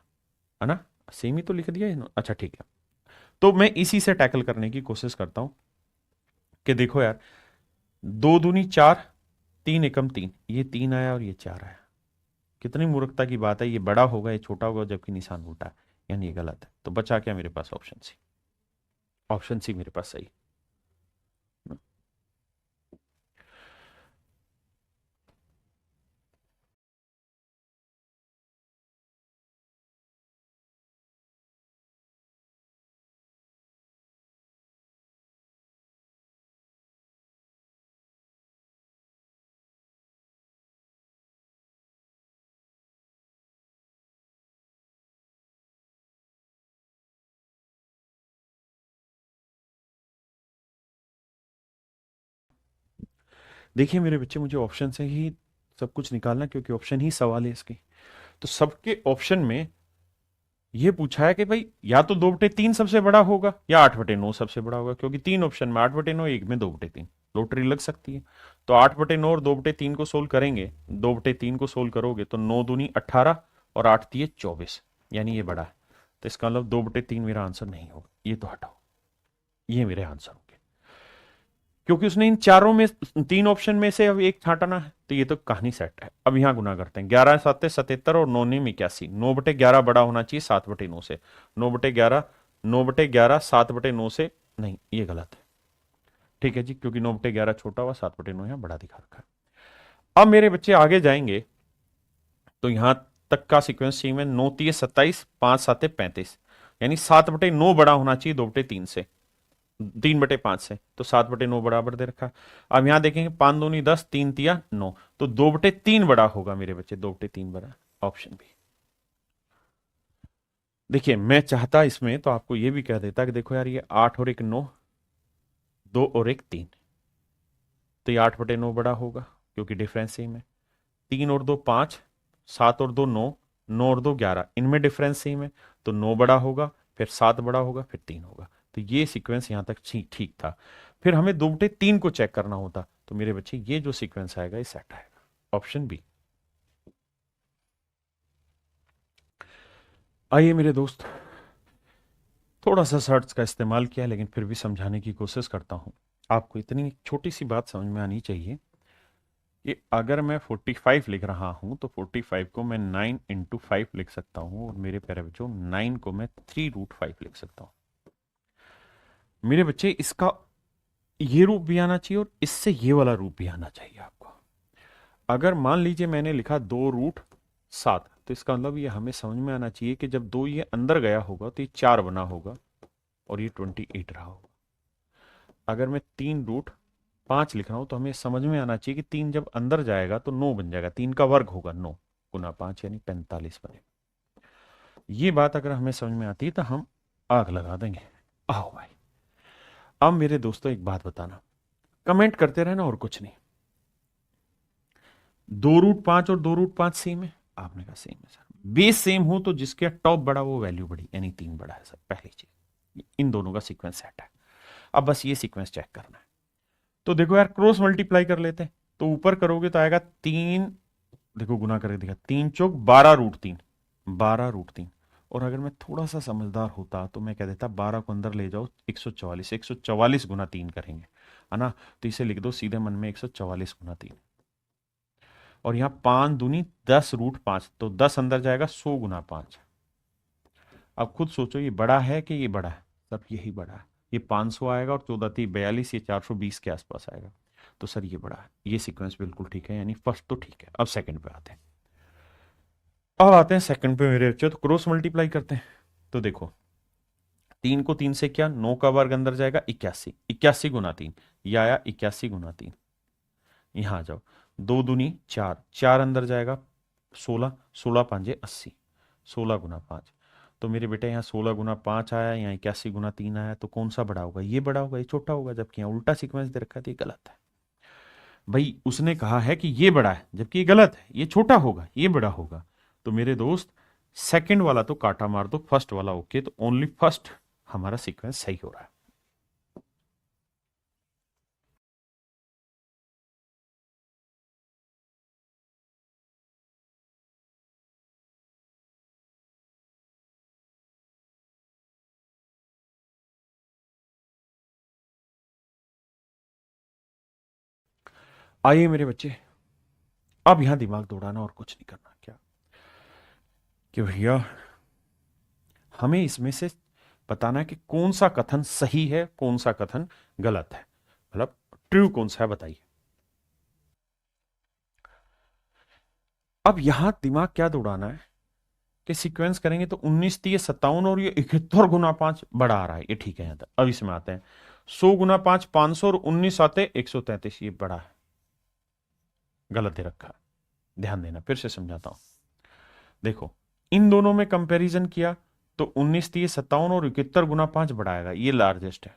है ना। सेम ही तो लिख दिया। अच्छा ठीक है, तो मैं इसी से टैकल करने की कोशिश करता हूं कि देखो यार, 2 दूनी 4, 3 एकम 3, ये 3 आया और ये 4 आया। कितनी मूर्खता की बात है, ये बड़ा होगा ये छोटा होगा, जबकि निशान उल्टा है, यानी ये गलत है। तो बचा क्या मेरे पास, ऑप्शन सी। ऑप्शन सी मेरे पास सही। देखिए मेरे बच्चे, मुझे ऑप्शन से ही सब कुछ निकालना, क्योंकि ऑप्शन ही सवाल है इसकी। तो सबके ऑप्शन में ये पूछा है कि भाई या तो 2/3 सबसे बड़ा होगा या 8/9 सबसे बड़ा होगा, क्योंकि तीन ऑप्शन में 8/9, एक में 2/3 लॉटरी लग सकती है। तो 8/9 और 2/3 को सोल्व करेंगे, 2/3 को सोल्व करोगे तो 9 दूनी 18 और 8 दिए 24, यानी ये बड़ा है। तो इसका मतलब 2/3 मेरा आंसर नहीं होगा, ये तो हटाओ, ये मेरे आंसर होंगे, क्योंकि उसने इन चारों में, तीन ऑप्शन में से अब एक छांटना है। तो ये तो कहानी सेट है। अब यहां गुना करते हैं, 11 7 77 और 9 9 81। 9/11 बड़ा होना चाहिए 7/9 से। 9/11, 9/11 7/9 से नहीं, ये गलत है। ठीक है जी, क्योंकि 9/11 छोटा हुआ, 7/9 यहां बड़ा दिखा रखा है। अब मेरे बच्चे आगे जाएंगे तो यहां तक का सीक्वेंस चाहिए। 9×3 = 27, 5×7 = 35, यानी 7/9 बड़ा होना चाहिए 2/3 से, 3/5 से, तो 7/9 बराबर दे रखा। अब यहां देखेंगे 5×2 = 10, 3×3 = 9, तो 2/3 बड़ा होगा मेरे बच्चे, 2/3 बड़ा, ऑप्शन बी। देखिए मैं चाहता इसमें तो आपको ये भी कह देता कि देखो यार, ये 8 और 1 9, 2 और 1 3, तो ये 8/9 बड़ा होगा क्योंकि डिफरेंस सेम है। 3 और 2 5, 7 और 2 9, 9 और 2 11, इनमें डिफरेंस सेम है, तो 9 बड़ा होगा, फिर 7 बड़ा होगा, फिर 3 होगा। तो ये सीक्वेंस यहां तक ठीक था। फिर हमें 2/3 को चेक करना होता, तो मेरे बच्चे ये जो सीक्वेंस आएगा ये सेट आएगा, ऑप्शन बी। आइए मेरे दोस्त, थोड़ा सा सर्च का इस्तेमाल किया लेकिन फिर भी समझाने की कोशिश करता हूं। आपको इतनी छोटी सी बात समझ में आनी चाहिए कि अगर मैं 45 लिख रहा हूं तो 45 को मैं 9×5 लिख सकता हूं, और मेरे प्यारे बच्चों 9 को मैं 3√5 लिख सकता हूं। मेरे बच्चे इसका ये रूप भी आना चाहिए और इससे ये वाला रूप भी आना चाहिए आपको। अगर मान लीजिए मैंने लिखा 2√7, तो इसका मतलब ये हमें समझ में आना चाहिए कि जब 2 ये अंदर गया होगा तो ये 4 बना होगा और ये 28 रहा होगा। अगर मैं 3√5 लिख रहा हूं तो हमें समझ में आना चाहिए कि 3 जब अंदर जाएगा तो 9 बन जाएगा, 3 का वर्ग होगा 9×5 यानी 45 बनेगा। ये बात अगर हमें समझ में आती है तो हम आग लगा देंगे। आओ भाई, अब मेरे दोस्तों एक बात बताना, कमेंट करते रहना और कुछ नहीं। 2√5 और 2√5 सेम है? आपने कहा सेम है सर। बेस सेम हो तो जिसके टॉप बड़ा वो वैल्यू बड़ी, यानी 3 बड़ा है सर, पहली चीज। इन दोनों का सीक्वेंस सेट है। अब बस ये सीक्वेंस चेक करना है। तो देखो यार, क्रॉस मल्टीप्लाई कर लेते हैं। तो ऊपर करोगे तो आएगा 3, देखो गुना करके दिखा, 3×4 = 12√3, 12√3। और अगर मैं थोड़ा सा समझदार होता तो मैं कह देता 12 को अंदर ले जाओ, 144, 144 × 3 करेंगे, है ना। तो इसे लिख दो सीधे मन में 144 × 3। और यहां 5×2 = 10√5, तो 10 अंदर जाएगा 100×5। अब खुद सोचो ये बड़ा है कि ये बड़ा है? सब यही बड़ा है। ये 500 आएगा और 14×3 = 42, ये 420 के आसपास आएगा। तो सर ये बड़ा है, ये सीक्वेंस बिल्कुल ठीक है, यानी फर्स्ट तो ठीक है। अब सेकंड पे आते हैं। अब आते हैं सेकंड पे मेरे बच्चे, तो क्रॉस मल्टीप्लाई करते हैं। तो देखो 3 को 3 से क्या, 9 का वर्ग अंदर जाएगा 81, 81 × 3, यह आया 81 × 3। यहां आ जाओ, 2×2 = 4, 4 अंदर जाएगा 16, 16×5 = 80, 16×5। तो मेरे बेटे यहाँ 16×5 आया, यहाँ 81 × 3 आया, तो कौन सा बड़ा होगा? ये बड़ा होगा, ये छोटा होगा। जबकि यहाँ उल्टा सीक्वेंस दे रखा है, तो ये गलत है भाई। उसने कहा है कि ये बड़ा है, जबकि ये गलत है, ये छोटा होगा, ये बड़ा होगा। तो मेरे दोस्त सेकंड वाला तो काटा मार दो, फर्स्ट वाला ओके। तो ओनली फर्स्ट हमारा सीक्वेंस सही हो रहा है। आइए मेरे बच्चे, अब यहां दिमाग दौड़ाना और कुछ नहीं करना। क्या कि भैया हमें इसमें से बताना है कि कौन सा कथन सही है, कौन सा कथन गलत है, मतलब ट्रू कौन सा है, बताइए। अब यहां दिमाग क्या दौड़ाना है कि सीक्वेंस करेंगे तो 19×3 = 57, और ये 71 × 5 बड़ा आ रहा है, ये ठीक है यहां तक। अब इसमें आते हैं 100×5 = 500, और 19 आते 133, ये बड़ा है, गलत दे रखा है। ध्यान देना, फिर से समझाता हूं। देखो इन दोनों में कंपैरिजन किया तो 19×3 = 57 और 71 × 5 बड़ा आएगा, ये लार्जेस्ट है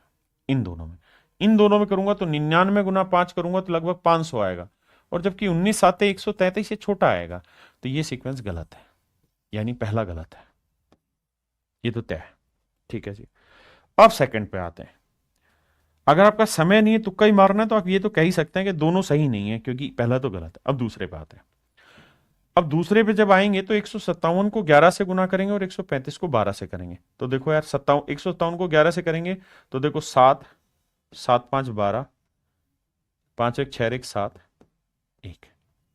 इन दोनों में। इन दोनों में करूंगा तो 99 × 5 करूंगा तो लगभग 500 आएगा, और जबकि 19 आते 133 ये छोटा आएगा। तो ये सीक्वेंस गलत है, यानी पहला गलत है, ये तो तय है। ठीक है जी। अब सेकंड पे आते हैं। अगर आपका समय नहीं है, तुक्का ही मारना है, तो आप ये तो कह ही सकते हैं कि दोनों सही नहीं है, क्योंकि पहला तो गलत है। अब दूसरे पे आते हैं। अब दूसरे पे जब आएंगे तो 157 को 11 से गुना करेंगे और 135 को 12 से करेंगे। तो देखो यार 157 को 11 से करेंगे तो देखो 7, 7×5 = 12, 5×1 = 6, 7, 1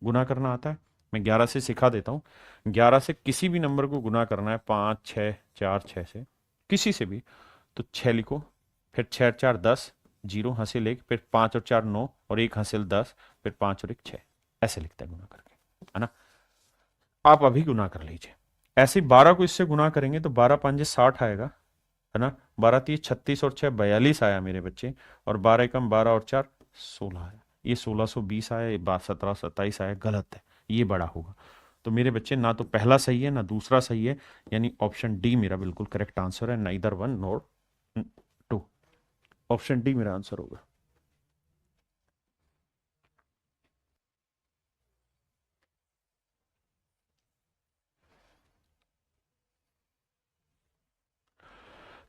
गुना करना आता है। मैं 11 से सिखा देता हूँ। 11 से किसी भी नंबर को गुना करना है, 5, 6, 4, 6 से किसी से भी, तो 6 लिखो, फिर 6 और 4 10, 0 हासिल 1, फिर 5 और 4 9, और 1 हासिल 10, फिर 5 और 1 6, ऐसे लिखते हैं गुना करके, है ना। आप अभी गुना कर लीजिए। ऐसे 12 को इससे गुना करेंगे तो 12 पंजे 60 आएगा, है ना। 12 तीस 36 और 6 42 आया मेरे बच्चे, और 12 एकम 12 और 4 16 आया। ये 1620 आया, ये 1727 आया, गलत है, ये बड़ा होगा। तो मेरे बच्चे ना तो पहला सही है ना दूसरा सही है, यानी ऑप्शन डी मेरा बिल्कुल करेक्ट आंसर है, neither one nor two. Option D मेरा आंसर होगा।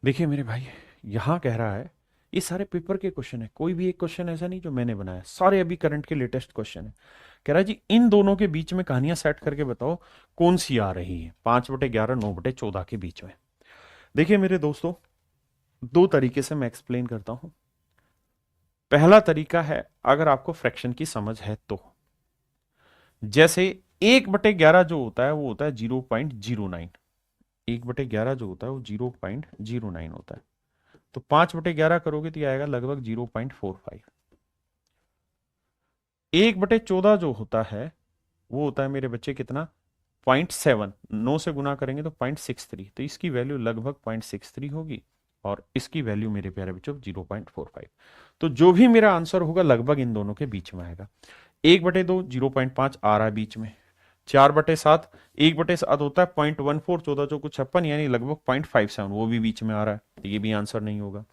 देखिए मेरे भाई, यहां कह रहा है, ये सारे पेपर के क्वेश्चन है, कोई भी एक क्वेश्चन ऐसा नहीं जो मैंने बनाया, सारे अभी करंट के लेटेस्ट क्वेश्चन है। कह रहा है जी इन दोनों के बीच में कहानियां सेट करके बताओ कौन सी आ रही है 5/11 9/14 के बीच में। देखिए मेरे दोस्तों, दो तरीके से मैं एक्सप्लेन करता हूं। पहला तरीका है, अगर आपको फ्रैक्शन की समझ है तो, जैसे 1/11 जो होता है वो होता है 0.09। 1/11 जो होता है वो 0.09 होता है, तो 5/11 करोगे तो ये आएगा लगभग 0.45। 1/14 जो होता है वो होता है मेरे बच्चे कितना, 0.7, 9 से गुना करेंगे तो 0.63, तो इसकी वैल्यू लगभग 0.63 होगी, और इसकी वैल्यू मेरे प्यारे बच्चों 0.45। तो जो भी मेरा आंसर होगा लगभग इन दोनों के बीच में आएगा। 1/2 0.5 आ रहा है बीच में, 4/7 1/7 होता है 0.14, 14 चौको 56, यानी लगभग 0.57, वो भी बीच में आ रहा है, तो ये भी आंसर नहीं होगा।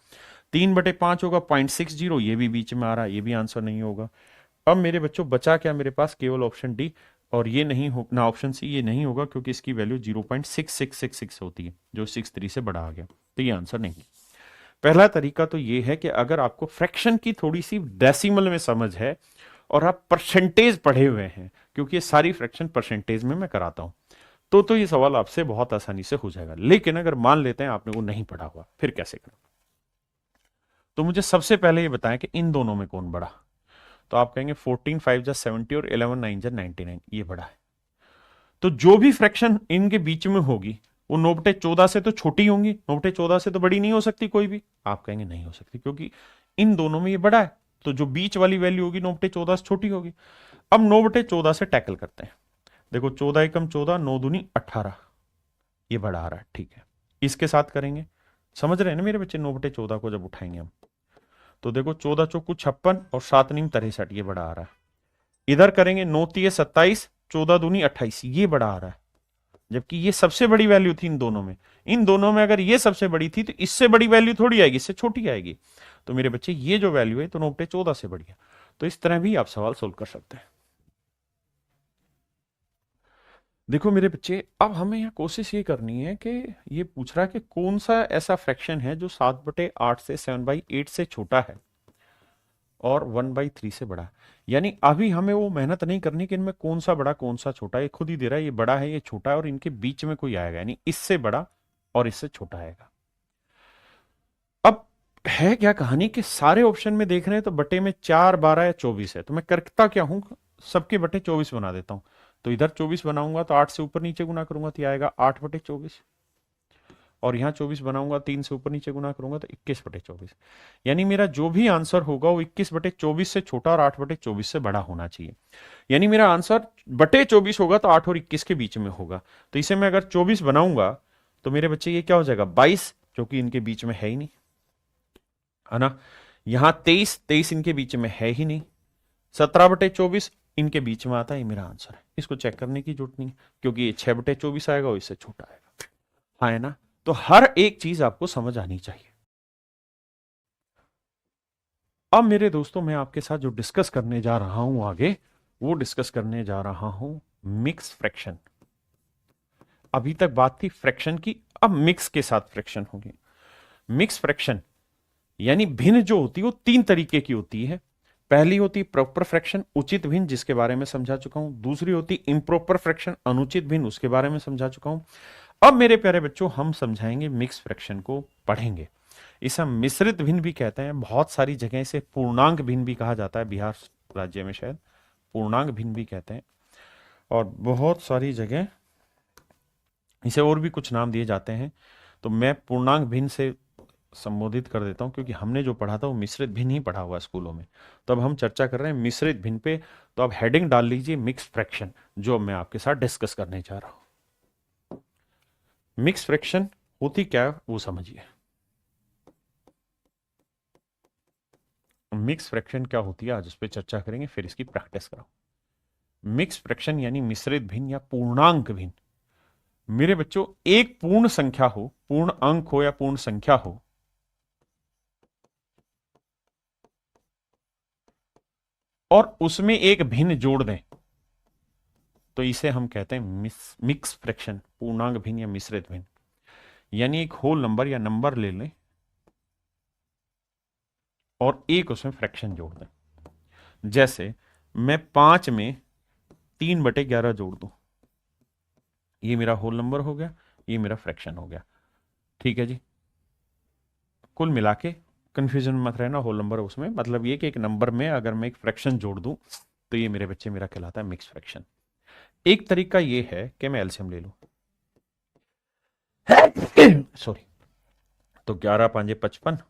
3/5 होगा 0.60, ये भी बीच में आ रहा है, ये भी आंसर नहीं होगा। अब मेरे बच्चों बचा क्या मेरे पास, केवल ऑप्शन डी, और ये नहीं हो ना, ऑप्शन सी ये नहीं होगा क्योंकि इसकी वैल्यू 0.6666 होती है, जो 63 से बड़ा आ गया, तो ये आंसर नहीं। पहला तरीका तो ये है कि अगर आपको फ्रैक्शन की थोड़ी सी डेसिमल में समझ है और आप परसेंटेज पढ़े हुए हैं, क्योंकि ये सारी फ्रैक्शन परसेंटेज में मैं कराता हूं, तो ये सवाल आपसे बहुत आसानी से हो जाएगा। लेकिन अगर मान लेते हैं आपने वो नहीं पढ़ा हुआ, फिर कैसे करें। तो मुझे सबसे पहले ये बताएं कि इन दोनों में कौन बड़ा। तो आप कहेंगे 14 5 जा 70 और 11 9 जा 99, ये बड़ा है। तो जो भी फ्रैक्शन इनके बीच में होगी वो 9/14 से तो छोटी होंगी, 9/14 से तो बड़ी नहीं हो सकती कोई भी। आप कहेंगे नहीं हो सकती, क्योंकि इन दोनों में ये बड़ा है, तो जो बीच वाली वैल्यू होगी 9/14 से छोटी होगी। अब 9/14 से टैकल करते हैं। देखो 14 एकम 14, 9 दूनी 18, ये बड़ा आ रहा है, ठीक है। इसके साथ करेंगे, समझ रहे हैं ना मेरे बच्चे, 9/14 को जब उठाएंगे हम, तो देखो 14 चौकू 56 और 7 नीम 63, ये बड़ा आ रहा है। इधर करेंगे 9 तिये 27, 14 दूनी 28, ये बड़ा आ रहा है, जबकि ये सबसे बड़ी वैल्यू थी इन दोनों में। इन दोनों में अगर ये सबसे बड़ी थी तो इससे बड़ी वैल्यू थोड़ी आएगी, इससे छोटी आएगी। तो मेरे बच्चे ये जो वैल्यू है तो 9/14 से बड़ी है। तो इस तरह भी आप सवाल सोल्व कर सकते हैं। देखो मेरे बच्चे, अब हमें यहाँ कोशिश ये करनी है कि ये पूछ रहा है कि कौन सा ऐसा फ्रैक्शन है जो 7/8 से 7/8 से छोटा है और 1/3 से बड़ा है। यानी अभी हमें वो मेहनत नहीं करनी कि इनमें कौन सा बड़ा कौन सा छोटा है, ये खुद ही दे रहा है, ये बड़ा है ये छोटा है, और इनके बीच में कोई आएगा, यानी इससे बड़ा और इससे छोटा आएगा। अब है क्या कहानी कि सारे ऑप्शन में देख रहे हैं तो बटे में 4 12 या 24 है, तो मैं करता क्या हूं, सबके बटे 24 बना देता हूं। तो इधर 24 बनाऊंगा तो 8 से ऊपर नीचे गुना करूंगा तो आएगा 8/24, और यहां 24 बनाऊंगा 3 से ऊपर नीचे गुना करूंगा तो 21/24। यानी मेरा जो भी आंसर होगा वो 21/24 से छोटा और 8/24 से बड़ा होना चाहिए। यानी मेरा आंसर बटे 24 होगा तो 8 और 21 के बीच में होगा। तो इसे मैं अगर 24 बनाऊंगा तो मेरे बच्चे ये क्या हो जाएगा 22, जो कि इनके बीच में है ही नहीं, है ना। यहां 23 23 इनके बीच में है ही नहीं, 17/24 इनके बीच में आता है, ये मेरा आंसर है। इसको चेक करने की जरूरत नहीं, क्योंकि ये 6/24 आएगा और इससे छोटा आएगा, हाँ है ना। तो हर एक चीज आपको समझ आनी चाहिए। अब मेरे दोस्तों, मैं आपके साथ जो डिस्कस करने जा रहा हूं आगे, वो डिस्कस करने जा रहा हूं मिक्स फ्रैक्शन। अभी तक बात थी फ्रैक्शन की, अब मिक्स के साथ फ्रैक्शन होगी। मिक्स फ्रैक्शन यानी भिन्न जो होती है वो तीन तरीके की होती है। पहली होती है प्रॉपर फ्रैक्शन, उचित भिन्न, जिसके बारे में समझा चुका हूं। दूसरी होती इम्प्रॉपर फ्रैक्शन, अनुचित भिन्न, उसके बारे में समझा चुका हूं। अब मेरे प्यारे बच्चों, हम समझाएंगे मिक्स फ्रैक्शन को, पढ़ेंगे। इसे हम मिश्रित भिन्न भी कहते हैं, बहुत सारी जगह इसे पूर्णांक भिन्न भी कहा जाता है, बिहार राज्य में शायद पूर्णांक भिन्न भी कहते हैं, और बहुत सारी जगह इसे और भी कुछ नाम दिए जाते हैं। तो मैं पूर्णांक भिन्न से संबोधित कर देता हूं, क्योंकि हमने जो पढ़ा था वो मिश्रित भिन्न ही पढ़ा हुआ है स्कूलों में। तो अब हम चर्चा कर रहे हैं मिश्रित भिन्न पे। तो अब हेडिंग डाल लीजिए मिक्स फ्रैक्शन, जो मैं आपके साथ डिस्कस करने जा रहा हूं। मिक्स फ्रैक्शन होती क्या है वो समझिए। मिक्स फ्रैक्शन क्या होती है आज उस पर चर्चा करेंगे, फिर इसकी प्रैक्टिस कराओ। मिक्स फ्रैक्शन यानी मिश्रित भिन्न या पूर्णांक भिन्न। मेरे बच्चों, एक पूर्ण संख्या हो, पूर्ण अंक हो या पूर्ण संख्या हो, और उसमें एक भिन्न जोड़ दें, तो इसे हम कहते हैं मिक्स फ्रैक्शन, पूर्णांक भिन्न या मिश्रित भिन्न। यानी एक होल नंबर या नंबर ले लें और एक उसमें फ्रैक्शन जोड़ दें। जैसे मैं 5 में 3/11 जोड़ दूं, ये मेरा होल नंबर हो गया, ये मेरा फ्रैक्शन हो गया। ठीक है जी। कुल मिला के कंफ्यूजन मत रहना, होल नंबर उसमें मतलब ये कि एक नंबर में अगर मैं एक फ्रैक्शन जोड़ दूं तो ये मेरे बच्चे मेरा कहलाता है मिक्स फ्रैक्शन। एक तरीका ये है कि मैं एलसीएम ले लूं। सॉरी। तो 11 5 55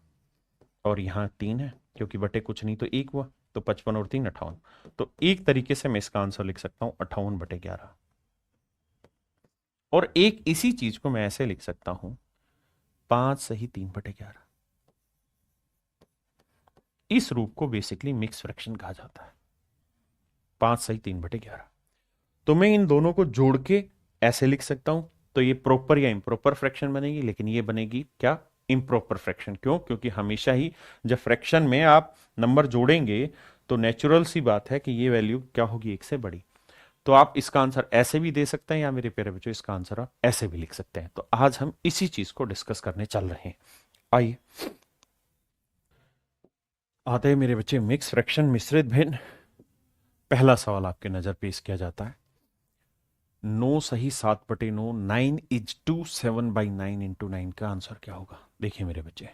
और यहां 3 है, क्योंकि बटे कुछ नहीं तो 1 हुआ, तो 55 और 3 58। तो एक तरीके से मैं इसका आंसर लिख सकता हूं 58/11। और एक इसी चीज को मैं ऐसे लिख सकता हूं 5 सही 3/11। इस रूप को बेसिकली मिक्स फ्रैक्शन कहा जाता है, 5 सही 3/11। तो मैं इन दोनों को जोड़ के ऐसे लिख सकता हूं, तो ये प्रॉपर या इम्प्रॉपर फ्रैक्शन बनेगी, लेकिन ये बनेगी क्या, इम्प्रॉपर फ्रैक्शन। क्यों? क्योंकि हमेशा ही जब फ्रैक्शन में आप नंबर जोड़ेंगे तो नेचुरल सी बात है कि ये वैल्यू क्या होगी, एक से बड़ी। तो आप इसका आंसर ऐसे भी दे सकते हैं, या मेरे प्यारे बच्चों इसका आंसर आप ऐसे भी लिख सकते हैं। तो आज हम इसी चीज को डिस्कस करने चल रहे हैं। आइए आते हैं मेरे बच्चे मिक्स फ्रैक्शन, मिश्रित भिन्न। पहला सवाल आपके नजर पेश किया जाता है, 9 सही 7/9, 9 इज टू 7/9 इंटू 9 का आंसर क्या होगा। देखिए मेरे बच्चे,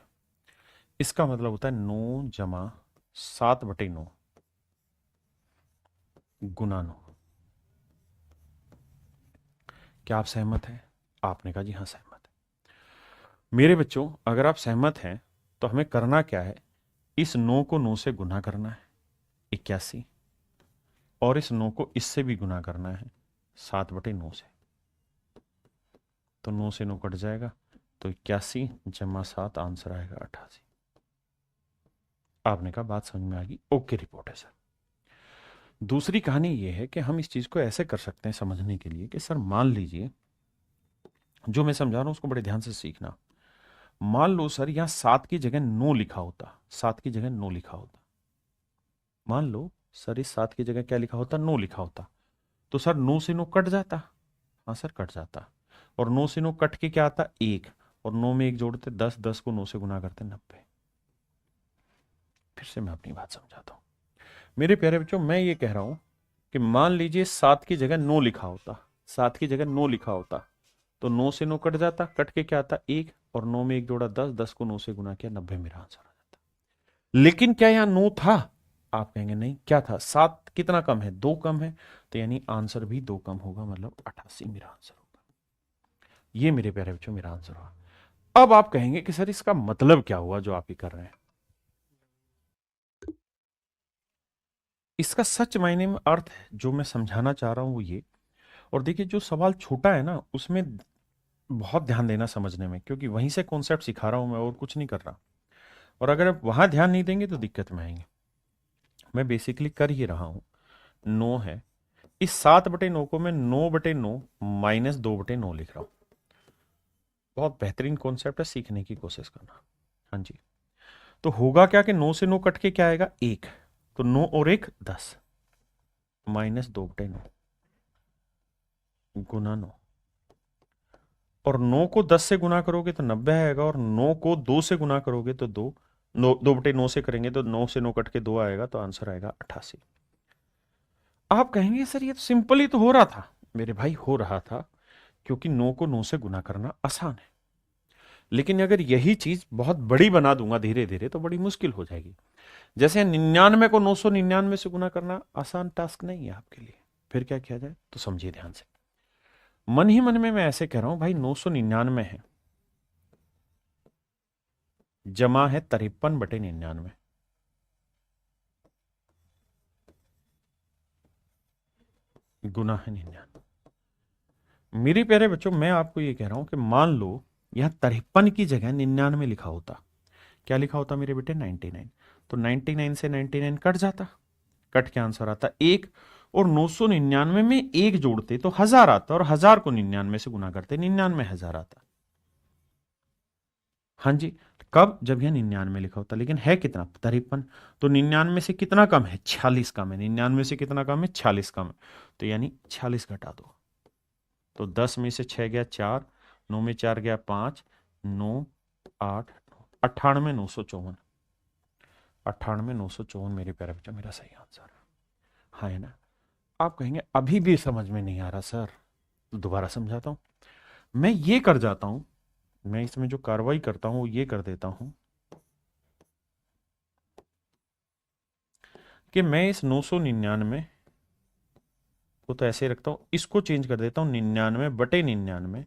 इसका मतलब होता है 9 जमा 7/9 गुना 9। क्या आप सहमत हैं? आपने कहा जी हाँ सहमत है। मेरे बच्चों, अगर आप सहमत हैं तो हमें करना क्या है, इस 9 को 9 से गुना करना है 81, और इस 9 को इससे भी गुना करना है 7/9 से। तो 9 से 9 कट जाएगा, तो 81 जमा 7 आंसर आएगा 88। आपने कहा बात समझ में आ गई, ओके रिपोर्ट है सर। दूसरी कहानी यह है कि हम इस चीज को ऐसे कर सकते हैं समझने के लिए कि सर मान लीजिए, जो मैं समझा रहा हूं उसको बड़े ध्यान से सीखना। मान लो सर यहां 7 की जगह 9 लिखा होता, 7 की जगह 9 लिखा होता। मान लो सर इस 7 की जगह क्या लिखा होता, 9 लिखा होता। तो सर 9 से 9 कट जाता। हाँ सर कट जाता। और 9 से 9 कट के क्या आता, 1। और 9 में 1 जोड़ते 10, 10 को 9 से गुना करते 90। फिर से मैं अपनी बात समझाता हूं मेरे प्यारे बच्चों। मैं ये कह रहा हूं कि मान लीजिए 7 की जगह 9 लिखा होता, 7 की जगह 9 लिखा होता, तो 9 से 9 कट जाता, कट के क्या आता 1, और 9 में 1 जोड़ा 10, 10 को 9 से गुना किया 90, मेरा आंसर आ जाता। लेकिन क्या यहां 9 था? आप कहेंगे नहीं, क्या था, 7 कितना कम है, 2 कम है, तो यानी आंसर भी 2 कम होगा, मतलब 88 मेरा आंसर होगा। ये मेरे प्यारे बच्चों मेरा आंसर हुआ। अब आप कहेंगे कि सर इसका मतलब क्या हुआ जो आप ही कर रहे हैं। इसका सच मायने में अर्थ है जो मैं समझाना चाह रहा हूं वो ये। और देखिए जो सवाल छोटा है ना उसमें बहुत ध्यान देना समझने में, क्योंकि वहीं से कॉन्सेप्ट सिखा रहा हूं मैं और कुछ नहीं कर रहा। और अगर आप वहां ध्यान नहीं देंगे तो दिक्कत में आएंगे। मैं बेसिकली कर ही रहा हूं, 9 है, इस 7/9 को मैं 9/9 माइनस 2/9 लिख रहा हूं। बहुत बेहतरीन कॉन्सेप्ट है, सीखने की कोशिश करना। हाँ जी। तो होगा क्या कि 9 से 9 कट के क्या आएगा, 1। तो 9 और 1 10, माइनस 2/9 गुना 9। और 9 को 10 से गुना करोगे तो 90 आएगा, और 9 को 2 से गुना करोगे तो 2, 2/9 से करेंगे तो 9 से 9 कट के 2 आएगा, तो आंसर आएगा 88। आप कहेंगे सर ये तो सिंपल ही तो हो रहा था। मेरे भाई हो रहा था, क्योंकि 9 को 9 से गुना करना आसान है। लेकिन अगर यही चीज बहुत बड़ी बना दूंगा धीरे धीरे तो बड़ी मुश्किल हो जाएगी। जैसे 99 को 999 से गुना करना आसान टास्क नहीं है आपके लिए। फिर क्या किया जाए, तो समझिए ध्यान से। मन ही मन में मैं ऐसे कह रहा हूं भाई 999 है, जमा है 53/99, गुना है 99। मेरे प्यारे बच्चों, मैं आपको ये कह रहा हूं कि मान लो यहां 53 की जगह 99 लिखा होता। क्या लिखा होता मेरे बेटे? 99। तो 99 से 99 कट जाता, कट के आंसर आता एक। और 999 में एक जोड़ते तो 1000 आता, और 1000 को 99 से गुना करते 99,000 आता। हाँ जी। कब? जब यह 99 लिखा होता, लेकिन है कितना? 53। तो 99 से कितना कम है? 46 कम है। 99 से कितना कम है? 46 कम है। तो यानी 46 घटा दो। तो 10 में से 6 गया 4, 9 में 4 गया 5, 9, 8, 98,954। 98,954 मेरे प्यारे बच्चा मेरा सही आंसर है। हाँ है ना? आप कहेंगे अभी भी समझ में नहीं आ रहा सर, तो दोबारा समझाता हूं। मैं ये कर जाता हूं, मैं इसमें जो कार्रवाई करता हूं वो ये कर देता हूं कि मैं इस 999 को तो ऐसे रखता हूं, इसको चेंज कर देता हूं 99/99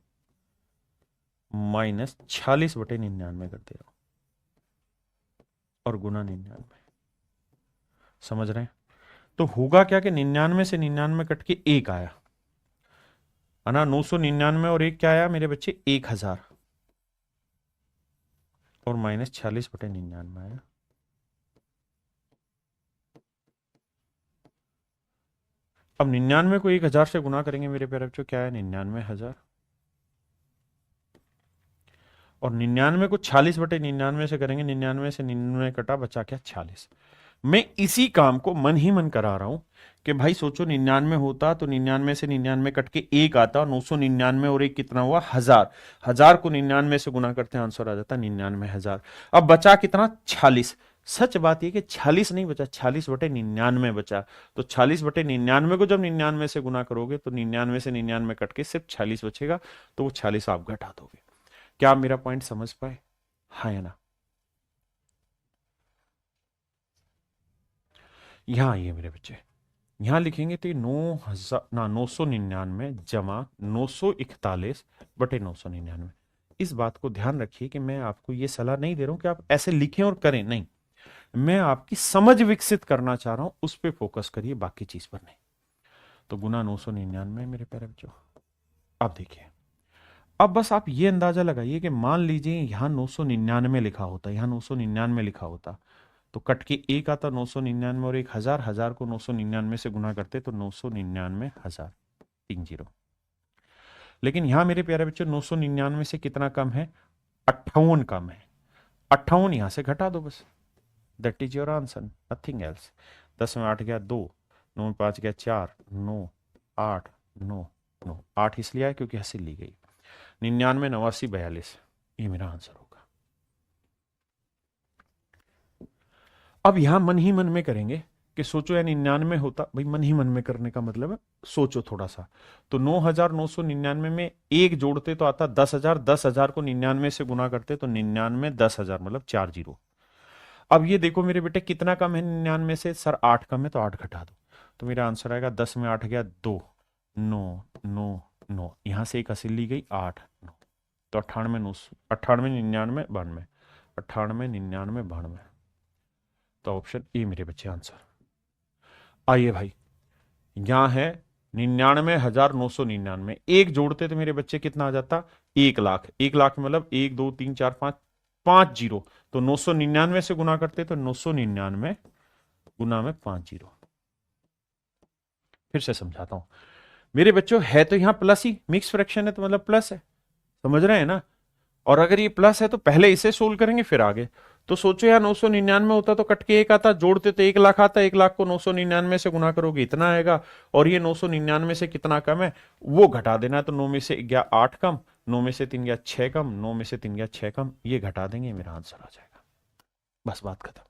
माइनस 46/99 कर दे रहा हूं, और गुना 99। समझ रहे हैं? तो होगा क्या कि 99 से 99 कट के एक आया है ना, 999 और एक क्या आया मेरे बच्चे? 1000, और माइनस 46/99 आया। अब 99 को 1000 से गुना करेंगे मेरे प्यारे बच्चों, क्या है? 99,000। और 99 को 46/99 से करेंगे, 99 से 99 कटा, बचा क्या? 46। मैं इसी काम को मन ही मन करा रहा हूं कि भाई सोचो 99 होता तो 99 से 99 कट के एक आता, और 999 और एक कितना हुआ? 1000। 1000 को 99 से गुना करते हैं, आंसर आ जाता 99,000। अब बचा कितना? 46। सच बात यह कि 46 नहीं बचा, 46/99 बचा। तो 46/99 को जब 99 से गुना करोगे तो 99 से 99 कट के सिर्फ 46 बचेगा, तो वो 46 आप घटा दोगे। क्या आप मेरा पॉइंट समझ पाए? हाँ या ना? यहां आइए मेरे बच्चे, यहां लिखेंगे तो ये 999 जमा 941/999। इस बात को ध्यान रखिए कि मैं आपको ये सलाह नहीं दे रहा हूं कि आप ऐसे लिखें और करें, नहीं। मैं आपकी समझ विकसित करना चाह रहा हूं, उस पर फोकस करिए, बाकी चीज पर नहीं। तो गुना 999 मेरे प्यारे बच्चों। अब देखिए, अब बस आप ये अंदाजा लगाइए कि मान लीजिए यहां 999 लिखा होता, यहां 999 लिखा होता, तो कट के एक आता 999 और एक 1000, 1000 को 999 से गुना करते तो 999,000, 30। लेकिन यहां मेरे प्यारे बच्चों 999 से कितना कम है? 58 कम है। 58 यहां से घटा दो बस, that is your answer, nothing else. 10 में 8 गया 2, 9 में 5 गया 4, 9, 8, 9, 9, 8 इसलिए आया क्योंकि हंसी ली गई। 99, 89, 42, ये मेरा आंसर होगा। अब यहां मन ही मन में करेंगे कि सोचो या 99 होता, भाई मन ही मन में करने का मतलब है सोचो थोड़ा सा। तो 9,999 में एक जोड़ते तो आता 10,000, 10,000 को 99 से गुना करते तो 99, 10,000 मतलब 4 जीरो। अब ये देखो मेरे बेटे कितना कम है 99 से? सर 8 कम है, तो 8 घटा दो, तो मेरा आंसर आएगा 10 में 8 गया 2, 9, 9, 9, यहां से एक अस्सी ली गई 8, 9, तो 98, 9, 98, 99, 92, 98, 99, 92। तो ऑप्शन ए मेरे बच्चे आंसर। आइए भाई, यहां है 99,999, एक जोड़ते तो मेरे बच्चे कितना आ जाता? 1,00,000। 1,00,000 मतलब 1, 2, 3, 4, 5, 5 जीरो। तो 999 से गुना करते तो 999 गुना में 5 जीरो। फिर से समझाता हूं मेरे बच्चों, है तो यहां प्लस ही, मिक्स फ्रैक्शन है तो मतलब प्लस है, समझ रहे हैं ना? और अगर ये प्लस है तो पहले इसे सोल्व करेंगे फिर आगे। तो सोचो यार 999 होता तो कट के एक आता, जोड़ते तो 1,00,000 आता, 1,00,000 को 999 से गुना करोगे इतना आएगा, और ये 999 से कितना कम है वो घटा देना है। तो 9 में से गया 8 कम, 9 में से 3 गया 6 कम, 9 में से 3 गया 6 कम, ये घटा देंगे, मेरा आंसर आ जाएगा। बस बात खत्म।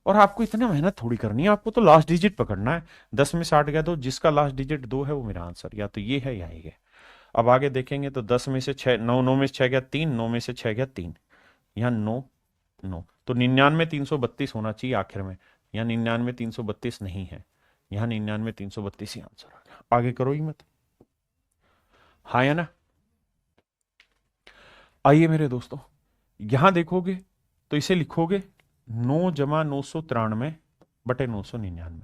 और आपको इतना मेहनत थोड़ी करनी है, आपको तो लास्ट डिजिट पकड़ना है। 10 में से 8 गया तो जिसका लास्ट डिजिट 2 है वो मेरा आंसर, या तो ये है या ये है। अब आगे देखेंगे तो 10 में से 6, 9, 9 में से 6 गया 3, 9 में से 6 गया 3, यहाँ 9, 9, तो 99,332 होना चाहिए आखिर में। यहाँ 99,332 नहीं है, यहाँ 99,332 ही आंसर आ गया। आगे करो ही मत। हाँ या ना? आइए मेरे दोस्तों, यहां देखोगे तो इसे लिखोगे 9 जमा 993 बटे 999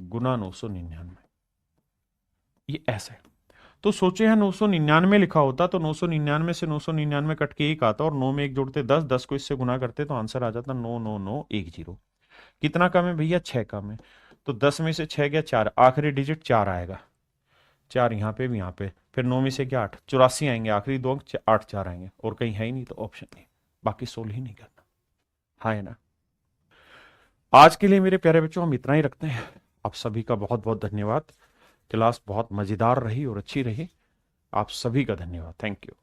गुना 999। ये ऐसे तो सोचे हैं 999 लिखा होता तो 999 से 999 कट के एक आता और 9 में एक जोड़ते 10, 10 को इससे गुना करते तो आंसर आ जाता 99910। कितना कम है भैया? 6 कम है। तो 10 में से 6 गया 4, आखिरी डिजिट 4 आएगा, 4 यहाँ पे भी, यहाँ पे फिर 9 में से क्या 8, 84 आएंगे, आखिरी 2 अंक 8 4 आएंगे और कहीं है ही नहीं तो ऑप्शन नहीं, बाकी 16 ही नहीं करना। हाँ है ना। आज के लिए मेरे प्यारे बच्चों हम इतना ही रखते हैं। आप सभी का बहुत बहुत धन्यवाद। क्लास बहुत मजेदार रही और अच्छी रही। आप सभी का धन्यवाद। Thank you.